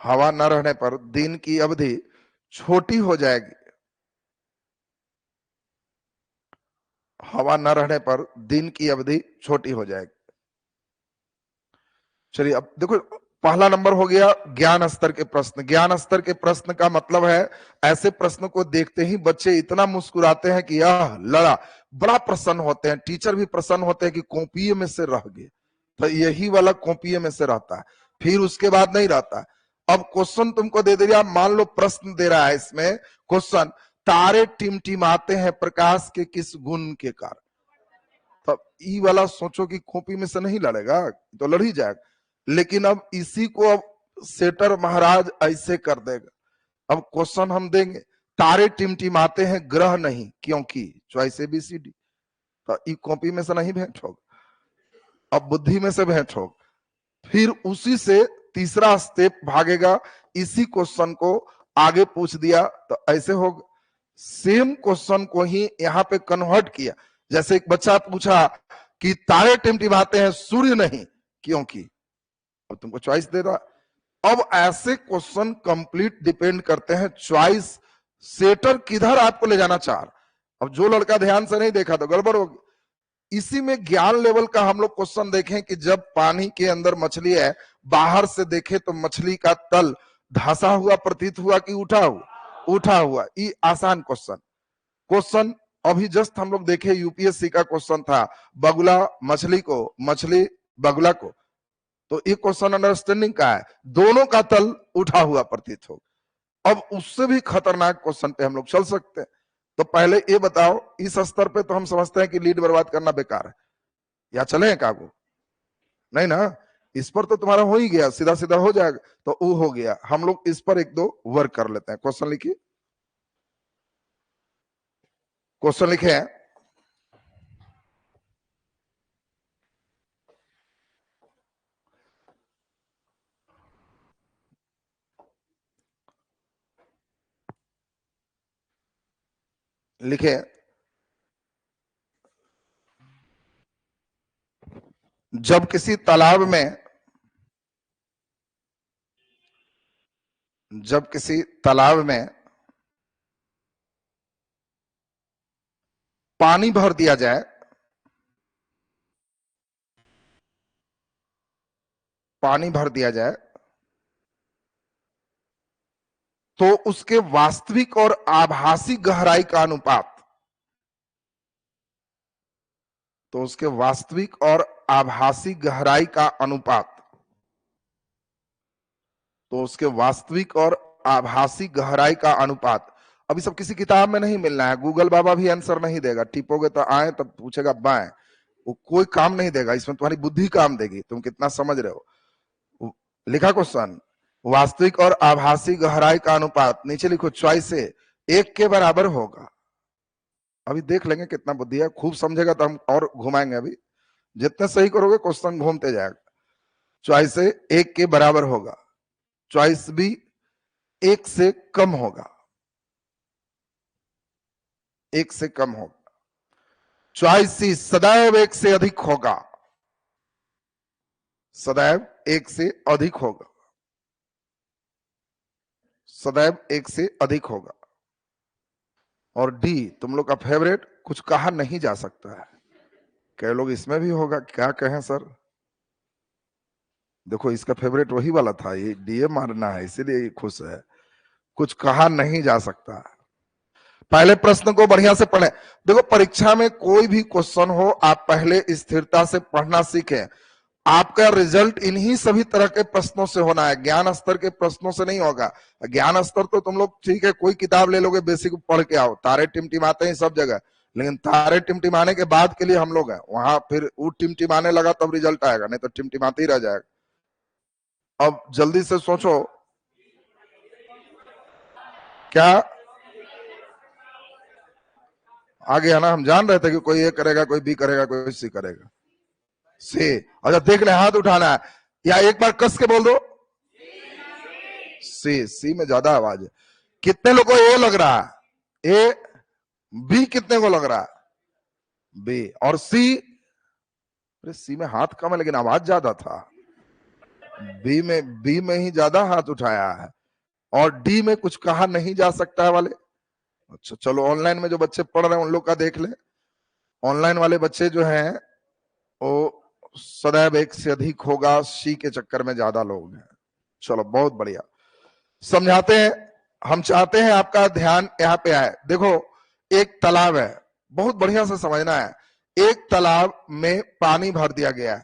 हवा न रहने पर दिन की अवधि छोटी हो जाएगी। हवा न रहने पर दिन की अवधि छोटी हो जाएगी। चलिए अब देखो, पहला नंबर हो गया ज्ञान स्तर के प्रश्न। ज्ञान स्तर के प्रश्न का मतलब है ऐसे प्रश्न को देखते ही बच्चे इतना मुस्कुराते हैं कि यह लड़ा, बड़ा प्रसन्न होते हैं, टीचर भी प्रसन्न होते हैं कि कॉपी में से रह गए। तो यही वाला कॉपी में से रहता है, फिर उसके बाद नहीं रहता। अब क्वेश्चन तुमको दे दिया, मान लो प्रश्न दे रहा है इसमें क्वेश्चन, तारे टिमटिमाते हैं प्रकाश के किस गुण के कारण। तब ई वाला सोचो कि कॉपी में से नहीं लड़ेगा, तो लड़ ही जाएगा। लेकिन अब इसी को अब सेटर महाराज ऐसे कर देगा। अब क्वेश्चन हम देंगे, तारे टिमटिमाते हैं ग्रह नहीं क्योंकि, चॉइस ABCD। तो ई कॉपी में से नहीं भेंट होगा, अब बुद्धि में से भेंट होगा। फिर उसी से तीसरा स्टेप भागेगा, इसी क्वेश्चन को आगे पूछ दिया तो ऐसे होगा। सेम क्वेश्चन को ही यहाँ पे कन्वर्ट किया। जैसे एक बच्चा पूछा कि तारे टिमटिमाते हैं सूर्य नहीं क्योंकि, अब तुमको चॉइस दे रहा। अब ऐसे क्वेश्चन कंप्लीट डिपेंड करते हैं चॉइस सेटर किधर आपको ले जाना चाह। अब जो लड़का ध्यान से नहीं देखा तो गड़बड़ होगी। इसी में ज्ञान लेवल का हम लोग क्वेश्चन देखें कि जब पानी के अंदर मछली है, बाहर से देखे तो मछली का तल धंसा हुआ प्रतीत हुआ कि उठा हुआ। ये आसान क्वेश्चन अभी जस्ट हम लोग देखे, यूपीएससी का क्वेश्चन था, बगुला मछली को, मछली बगुला को। तो ये क्वेश्चन अंडरस्टैंडिंग का है, दोनों का तल उठा हुआ प्रतीत हो। अब उससे भी खतरनाक क्वेश्चन पे हम लोग चल सकते हैं। तो पहले ये बताओ, इस स्तर पे तो हम समझते हैं कि लीड बर्बाद करना बेकार है, या चले काबू नहीं ना, इस पर तो तुम्हारा हो ही गया, सीधा सीधा हो जाएगा। तो वो हो गया, हम लोग इस पर एक दो वर्क कर लेते हैं। क्वेश्चन लिखिए, क्वेश्चन लिखे हैं, लिखे, जब किसी तालाब में, जब किसी तालाब में पानी भर दिया जाए, पानी भर दिया जाए तो उसके वास्तविक और आभासी गहराई का अनुपात, तो उसके वास्तविक और आभासी गहराई का अनुपात, तो उसके वास्तविक और आभासी गहराई का अनुपात। अभी सब किसी किताब में नहीं मिलना है, गूगल बाबा भी आंसर नहीं देगा, टिपोगे तो आए तब पूछेगा बाएं, वो कोई काम नहीं देगा, इसमें तुम्हारी बुद्धि काम देगी, तुम कितना समझ रहे हो। लिखा क्वेश्चन, वास्तविक और आभासी गहराई का अनुपात, नीचे लिखो चॉइस से 1 के बराबर होगा। अभी देख लेंगे कितना बुद्धि है, खूब समझेगा तो हम और घुमाएंगे। अभी जितने सही करोगे क्वेश्चन घूमते जाएगा। चॉइस से 1 के बराबर होगा, चॉइस भी 1 से कम होगा, 1 से कम होगा, चॉइस सी सदैव 1 से अधिक होगा, सदैव 1 से अधिक होगा, सदैव 1 से अधिक होगा। और डी तुम लोग का फेवरेट, कुछ कहा नहीं जा सकता है। कई लोग इसमें भी होगा, क्या कहें सर, देखो इसका फेवरेट वही वाला था, ये डीए मारना है इसीलिए खुश है, कुछ कहा नहीं जा सकता। पहले प्रश्न को बढ़िया से पढ़ें। देखो परीक्षा में कोई भी क्वेश्चन हो, आप पहले स्थिरता से पढ़ना सीखें। आपका रिजल्ट इन्हीं सभी तरह के प्रश्नों से होना है, ज्ञान स्तर के प्रश्नों से नहीं होगा। ज्ञान स्तर तो तुम लोग ठीक है, कोई किताब ले लोगे, बेसिक पढ़ के आओ, तारे टिमटिमाते हैं सब जगह, लेकिन तारे टिमटिमाने के बाद के लिए हम लोग हैं वहां, फिर वो टिमटिमाने लगा तब रिजल्ट आएगा, नहीं तो टिमटिमाते ही रह जाएगा। अब जल्दी से सोचो, क्या आ गया ना, हम जान रहे थे कि कोई ए करेगा, कोई बी करेगा, कोई सी करेगा। सी, अच्छा देख ले, हाथ उठाना है, या एक बार कस के बोल दो, सी में ज्यादा आवाज है। कितने लोग को ए लग रहा है, ए, बी कितने को लग रहा है, बी, और सी, अरे सी में हाथ कम है लेकिन आवाज ज्यादा था। बी में ही ज्यादा हाथ उठाया है, और डी में कुछ कहा नहीं जा सकता है वाले। अच्छा चलो, ऑनलाइन में जो बच्चे पढ़ रहे हैं उन लोग का देख ले। ऑनलाइन वाले बच्चे जो हैं वो सदैव एक से अधिक होगा, सी के चक्कर में ज्यादा लोग हैं। चलो बहुत बढ़िया, समझाते हैं। हम चाहते हैं आपका ध्यान यहाँ पे आए। देखो एक तालाब है, बहुत बढ़िया से समझना है। एक तालाब में पानी भर दिया गया है,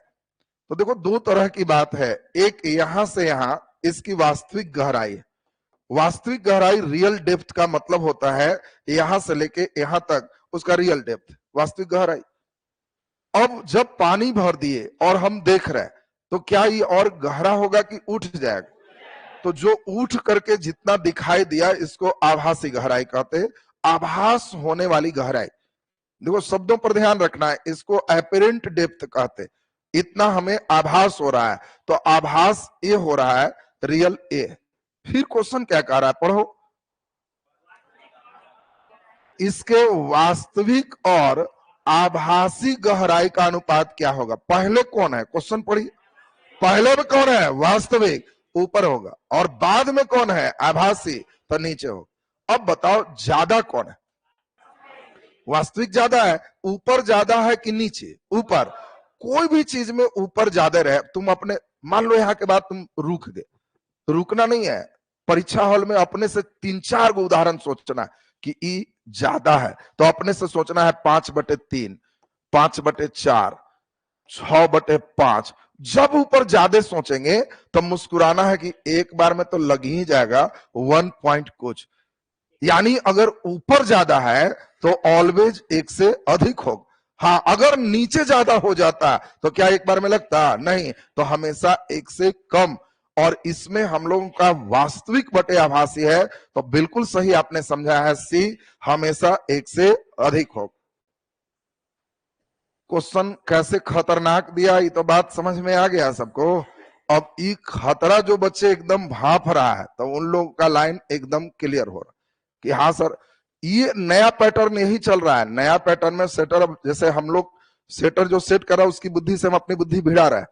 तो देखो दो तरह की बात है। एक यहां से यहां इसकी वास्तविक गहराई है। वास्तविक गहराई, रियल डेप्थ का मतलब होता है यहां से लेके यहां तक उसका रियल डेप्थ, वास्तविक गहराई। अब जब पानी भर दिए और हम देख रहे हैं, तो क्या ये और गहरा होगा कि उठ जाएगा? तो जो उठ करके जितना दिखाई दिया, इसको आभासी गहराई कहते। आभास होने वाली गहराई, देखो शब्दों पर ध्यान रखना है, इसको एपरेंट डेप्थ कहते। इतना हमें आभास हो रहा है, तो आभास ए हो रहा है, रियल ए। फिर क्वेश्चन क्या कह रहा है, पढ़ो। इसके वास्तविक और आभासी गहराई का अनुपात क्या होगा? पहले कौन है, क्वेश्चन पढ़िए। पहले में कौन है, वास्तविक, ऊपर होगा, और बाद में कौन है, आभासी, तो नीचे होगा। अब बताओ ज्यादा कौन है? वास्तविक ज्यादा है। ऊपर ज्यादा है कि नीचे? ऊपर। कोई भी चीज में ऊपर ज्यादा रहे, तुम अपने, मान लो यहाँ के बाद तुम रुक गए, रुकना नहीं है। परीक्षा हॉल में अपने से 3-4 को उदाहरण सोचना कि ई ज्यादा है, तो अपने से सोचना है 5/3, 5/4, 6/5। जब ऊपर ज्यादा सोचेंगे तो मुस्कुराना है कि एक बार में तो लग ही जाएगा 1 पॉइंट कुछ। यानी अगर ऊपर ज्यादा है तो ऑलवेज एक से अधिक होगा। हाँ, अगर नीचे ज्यादा हो जाता तो क्या एक बार में लगता? नहीं, तो हमेशा एक से कम। और इसमें हम लोगों का वास्तविक बटे आभासी है, तो बिल्कुल सही आपने समझा है, सी हमेशा एक से अधिक हो। क्वेश्चन कैसे खतरनाक दिया, ये तो बात समझ में आ गया सबको। अब ये खतरा जो बच्चे एकदम भाप रहा है, तो उन लोगों का लाइन एकदम क्लियर हो रहा कि हाँ सर, ये नया पैटर्न यही चल रहा है। नया पैटर्न में सेटर, जैसे हम लोग सेटर जो सेट कर रहा है उसकी बुद्धि से हम अपनी बुद्धि भिड़ा रहे हैं,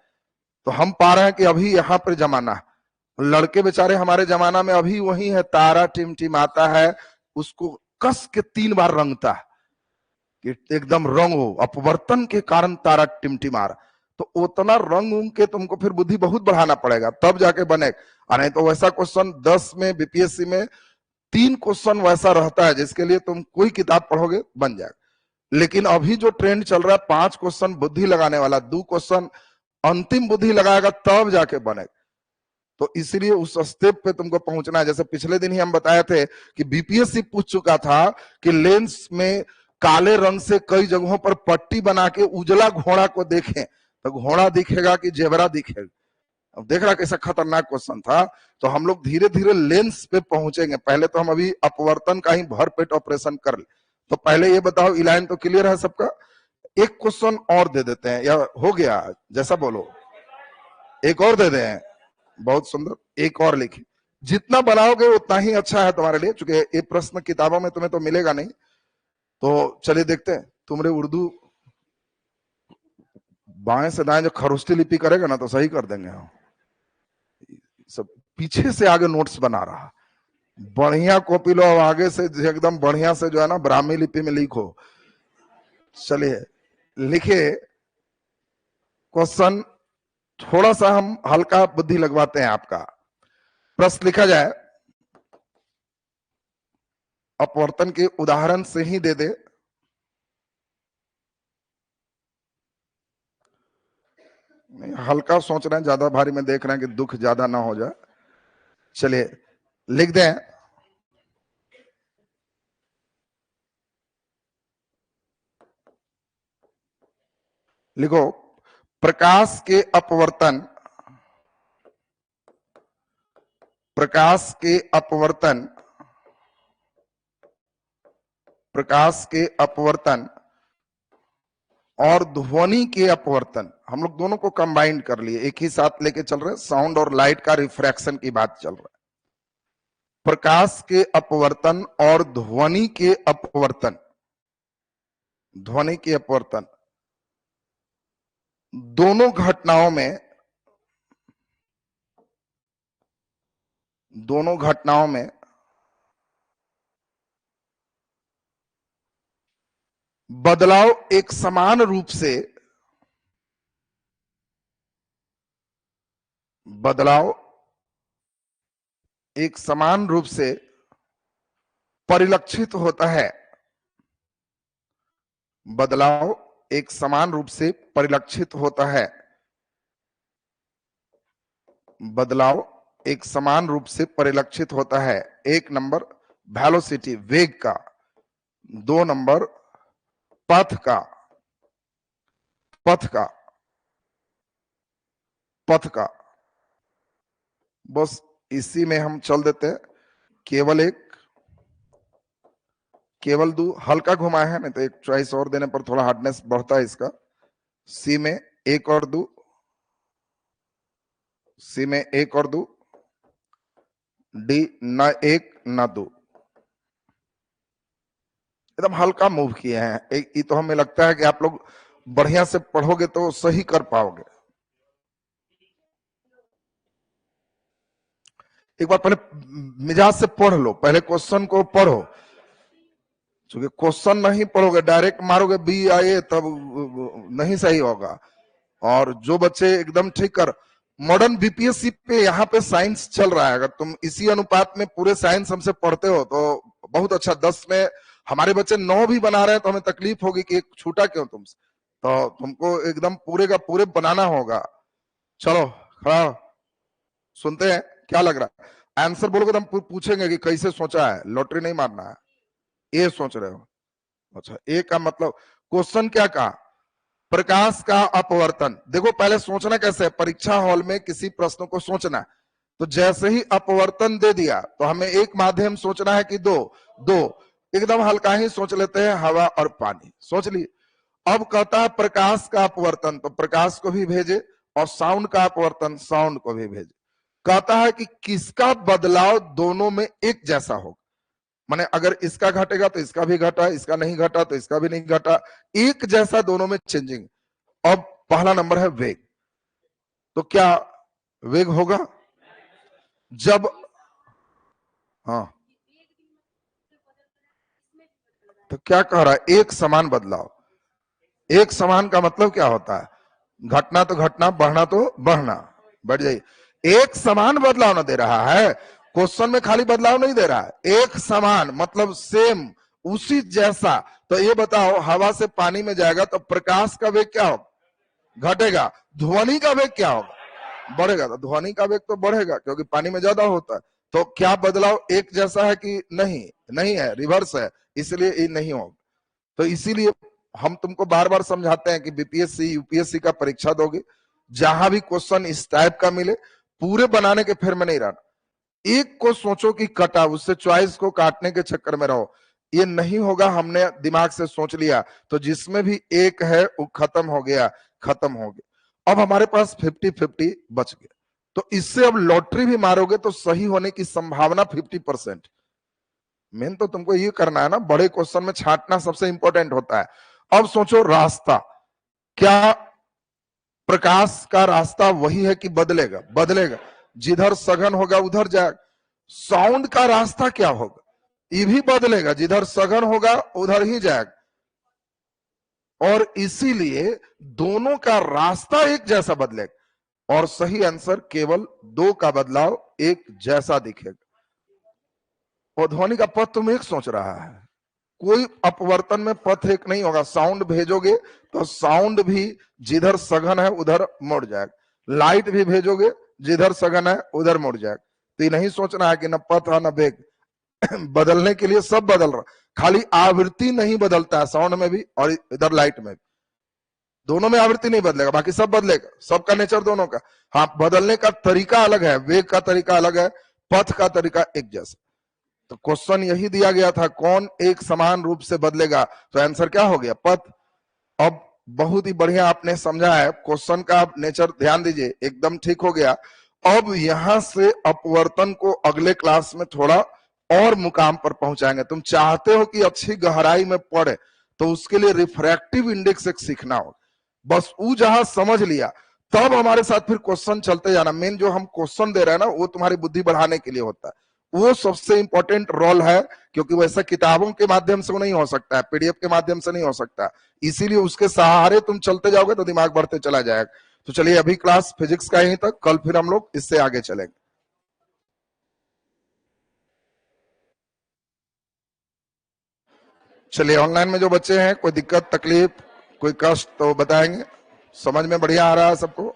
तो हम पा रहे हैं कि अभी यहाँ पर जमाना है। लड़के बेचारे हमारे जमाना में अभी वही है, तारा टिमटिमाता है, उसको कस के 3 बार रंगता है कि एकदम रंग हो, अपवर्तन के कारण तारा टिमटिमा रहा। तो उतना रंग उंग के तुमको फिर बुद्धि बहुत बढ़ाना पड़ेगा, तब जाके बने। नहीं तो वैसा क्वेश्चन 10 में बीपीएससी में 3 क्वेश्चन वैसा रहता है जिसके लिए तुम कोई किताब पढ़ोगे बन जाएगा। लेकिन अभी जो ट्रेंड चल रहा है 5 क्वेश्चन बुद्धि लगाने वाला, 2 क्वेश्चन अंतिम बुद्धि लगाएगा तब जाके बनेगा। तो इसलिए उस स्टेप पे तुमको पहुंचना है। जैसे पिछले दिन ही हम बताए थे कि बीपीएससी पूछ चुका था कि लेंस में काले रंग से कई जगहों पर पट्टी बना के उजला घोड़ा को देखें तो घोड़ा दिखेगा कि जेबरा दिखेगा। अब देख रहा कैसा खतरनाक क्वेश्चन था। तो हम लोग धीरे धीरे लेंस पे पहुंचेंगे। पहले तो हम अभी अपवर्तन का ही भरपेट ऑपरेशन कर ले। तो पहले ये बताओ, इलाइन तो क्लियर है सबका? एक क्वेश्चन और दे देते हैं, या हो गया जैसा बोलो? एक और दे दें? बहुत सुंदर, एक और लिखिए। जितना बनाओगे उतना ही अच्छा है तुम्हारे लिए, क्योंकि ये प्रश्न किताबों में तुम्हें तो मिलेगा नहीं। तो चलिए देखते हैं। तुम्हारे उर्दू बाएं से दाएं जो खरोष्टी लिपि करेगा ना तो सही कर देंगे हम। सब पीछे से आगे नोट्स बना रहा, बढ़िया कॉपी लो, आगे से एकदम बढ़िया से जो है ना ब्राह्मी लिपि में लिखो। चलिए लिखे क्वेश्चन, थोड़ा सा हम हल्का बुद्धि लगवाते हैं आपका। प्रश्न लिखा जाए, अपवर्तन के उदाहरण से ही दे दे। हल्का सोच रहे हैं, ज्यादा भारी में देख रहे हैं कि दुख ज्यादा ना हो जाए। चलिए लिख दें, लिखो प्रकाश के अपवर्तन, प्रकाश के अपवर्तन, प्रकाश के अपवर्तन और ध्वनि के अपवर्तन, हम लोग दोनों को कंबाइंड कर लिए, एक ही साथ लेके चल रहे हैं। साउंड और लाइट का रिफ्रैक्शन की बात चल रहा है। प्रकाश के अपवर्तन और ध्वनि के अपवर्तन, ध्वनि के अपवर्तन, दोनों घटनाओं में दोनों घटनाओं में बदलाव एक समान रूप से परिलक्षित होता है। बदलाव एक समान रूप से परिलक्षित होता है। बदलाव एक समान रूप से परिलक्षित होता है। 1 नंबर वेलोसिटी वेग का, 2 नंबर पथ का बस इसी में हम चल देते हैं। केवल दो हल्का घुमाया है, नहीं तो एक चॉइस और देने पर थोड़ा हार्डनेस बढ़ता है इसका। सी में 1 और 2, डी न 1 न 2, एकदम हल्का मूव किए हैं। ये तो हमें लगता है कि आप लोग बढ़िया से पढ़ोगे तो सही कर पाओगे। एक बार पहले मिजाज से पढ़ लो, पहले क्वेश्चन को पढ़ो, क्योंकि क्वेश्चन नहीं पढ़ोगे डायरेक्ट मारोगे बी आए तब नहीं सही होगा। और जो बच्चे एकदम ठीक कर, मॉडर्न बीपीएससी पे यहाँ पे साइंस चल रहा है, अगर तुम इसी अनुपात में पूरे साइंस हमसे पढ़ते हो तो बहुत अच्छा। 10 में हमारे बच्चे 9 भी बना रहे हैं तो हमें तकलीफ होगी कि एक छूटा क्यों तुमसे, तो तुमको एकदम पूरे का पूरे बनाना होगा। चलो खड़ा सुनते हैं क्या लग रहा है। आंसर बोलोगे तो हम पूछेंगे कि कैसे सोचा है, लॉटरी नहीं मारना है। ये सोच रहे हो, अच्छा ए का मतलब क्वेश्चन क्या कहा, प्रकाश का अपवर्तन। देखो पहले सोचना कैसे है, परीक्षा हॉल में किसी प्रश्न को सोचना, तो जैसे ही अपवर्तन दे दिया तो हमें एक माध्यम सोचना है कि दो एकदम हल्का ही सोच लेते हैं, हवा और पानी सोच ली। अब कहता है प्रकाश का अपवर्तन, तो प्रकाश को भी भेजे, और साउंड का अपवर्तन साउंड को भी भेजे। कहता है कि किसका बदलाव दोनों में एक जैसा होगा, माने अगर इसका घटेगा तो इसका भी घटा, इसका नहीं घटा तो इसका भी नहीं घटा, एक जैसा दोनों में चेंजिंग। अब पहला नंबर है वेग, तो क्या वेग होगा जब, हाँ तो क्या कह रहा है, एक समान बदलाव। एक समान का मतलब क्या होता है, घटना तो घटना, बढ़ना तो बढ़ना, बढ़ जाइए। एक समान बदलाव ना दे रहा है, क्वेश्चन में खाली बदलाव नहीं दे रहा है, एक समान मतलब सेम, उसी जैसा। तो ये बताओ हवा से पानी में जाएगा तो प्रकाश का वेग क्या होगा, घटेगा। ध्वनि का वेग क्या होगा, बढ़ेगा। तो ध्वनि का वेग तो बढ़ेगा क्योंकि पानी में ज्यादा होता है। तो क्या बदलाव एक जैसा है कि नहीं, नहीं है, रिवर्स है, इसलिए ये नहीं होगा। तो इसीलिए हम तुमको बार बार समझाते हैं कि बीपीएससी यूपीएससी का परीक्षा दोगे, जहां भी क्वेश्चन इस टाइप का मिले पूरे बनाने के फिर में नहीं रहना। एक को सोचो कि कटा, उससे चॉइस को काटने के चक्कर में रहो, ये नहीं होगा। हमने दिमाग से सोच लिया तो जिसमें भी एक है वो खत्म हो गया, खत्म हो गया। अब हमारे पास 50-50 बच गया, तो इससे अब लॉटरी भी मारोगे तो सही होने की संभावना 50%। मेन तो तुमको ये करना है ना, बड़े क्वेश्चन में छांटना सबसे इंपॉर्टेंट होता है। अब सोचो रास्ता, क्या प्रकाश का रास्ता वही है कि बदलेगा, बदलेगा, जिधर सघन होगा उधर जाएगा। साउंड का रास्ता क्या होगा, ये भी बदलेगा, जिधर सघन होगा उधर ही जाएगा। और इसीलिए दोनों का रास्ता एक जैसा बदलेगा, और सही आंसर केवल 2 का बदलाव एक जैसा दिखेगा। और ध्वनि का पथ तुम एक सोच रहा है, कोई अपवर्तन में पथ एक नहीं होगा। साउंड भेजोगे तो साउंड भी जिधर सघन है उधर मुड़ जाएगा, लाइट भी भेजोगे जिधर सघन है उधर मुड़ जाएगा। तो ये नहीं सोचना है कि न पथ है न वेग, बदलने के लिए सब बदल रहा, खाली आवृत्ति नहीं बदलता है साउंड में भी और इधर लाइट में भी, दोनों में आवृत्ति नहीं बदलेगा, बाकी सब बदलेगा, सबका नेचर दोनों का। हाँ बदलने का तरीका अलग है, वेग का तरीका अलग है, पथ का तरीका एक जैसा। तो क्वेश्चन यही दिया गया था, कौन एक समान रूप से बदलेगा, तो आंसर क्या हो गया, पथ। अब बहुत ही बढ़िया आपने समझा है, क्वेश्चन का आप नेचर ध्यान दीजिए, एकदम ठीक हो गया। अब यहां से अपवर्तन को अगले क्लास में थोड़ा और मुकाम पर पहुंचाएंगे। तुम चाहते हो कि अच्छी गहराई में पढ़े, तो उसके लिए रिफ्रैक्टिव इंडेक्स एक सीखना हो, बस वो जहां समझ लिया तब हमारे साथ फिर क्वेश्चन चलते जाना। मेन जो हम क्वेश्चन दे रहे हैं ना, वो तुम्हारी बुद्धि बढ़ाने के लिए होता है, वो सबसे इंपॉर्टेंट रोल है, क्योंकि वैसा किताबों के माध्यम से वो नहीं हो सकता है, पीडीएफ के माध्यम से नहीं हो सकता। इसीलिए उसके सहारे तुम चलते जाओगे तो दिमाग बढ़ते चला जाएगा। तो चलिए, अभी क्लास फिजिक्स का यहीं तक, कल फिर हम लोग इससे आगे चलेंगे। चलिए, ऑनलाइन में जो बच्चे हैं, कोई दिक्कत तकलीफ कोई कष्ट तो बताएंगे। समझ में बढ़िया आ रहा है सबको?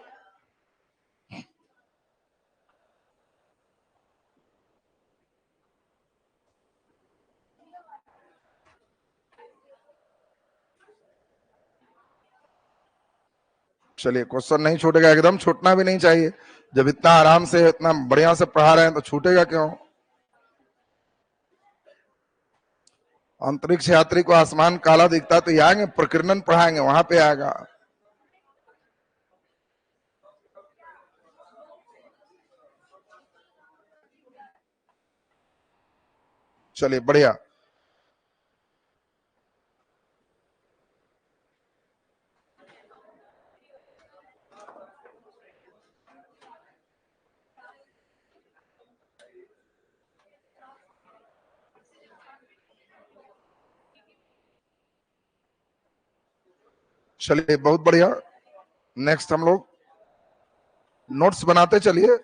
चलिए, क्वेश्चन नहीं छूटेगा, एकदम छूटना भी नहीं चाहिए। जब इतना आराम से इतना बढ़िया से पढ़ा रहे हैं तो छूटेगा क्यों? अंतरिक्ष यात्री को आसमान काला दिखता तो ये आएंगे, प्रकीर्णन पढ़ाएंगे, वहां पे आएगा। चलिए, बढ़िया। चलिए, बहुत बढ़िया। नेक्स्ट हम लोग नोट्स बनाते चलिए।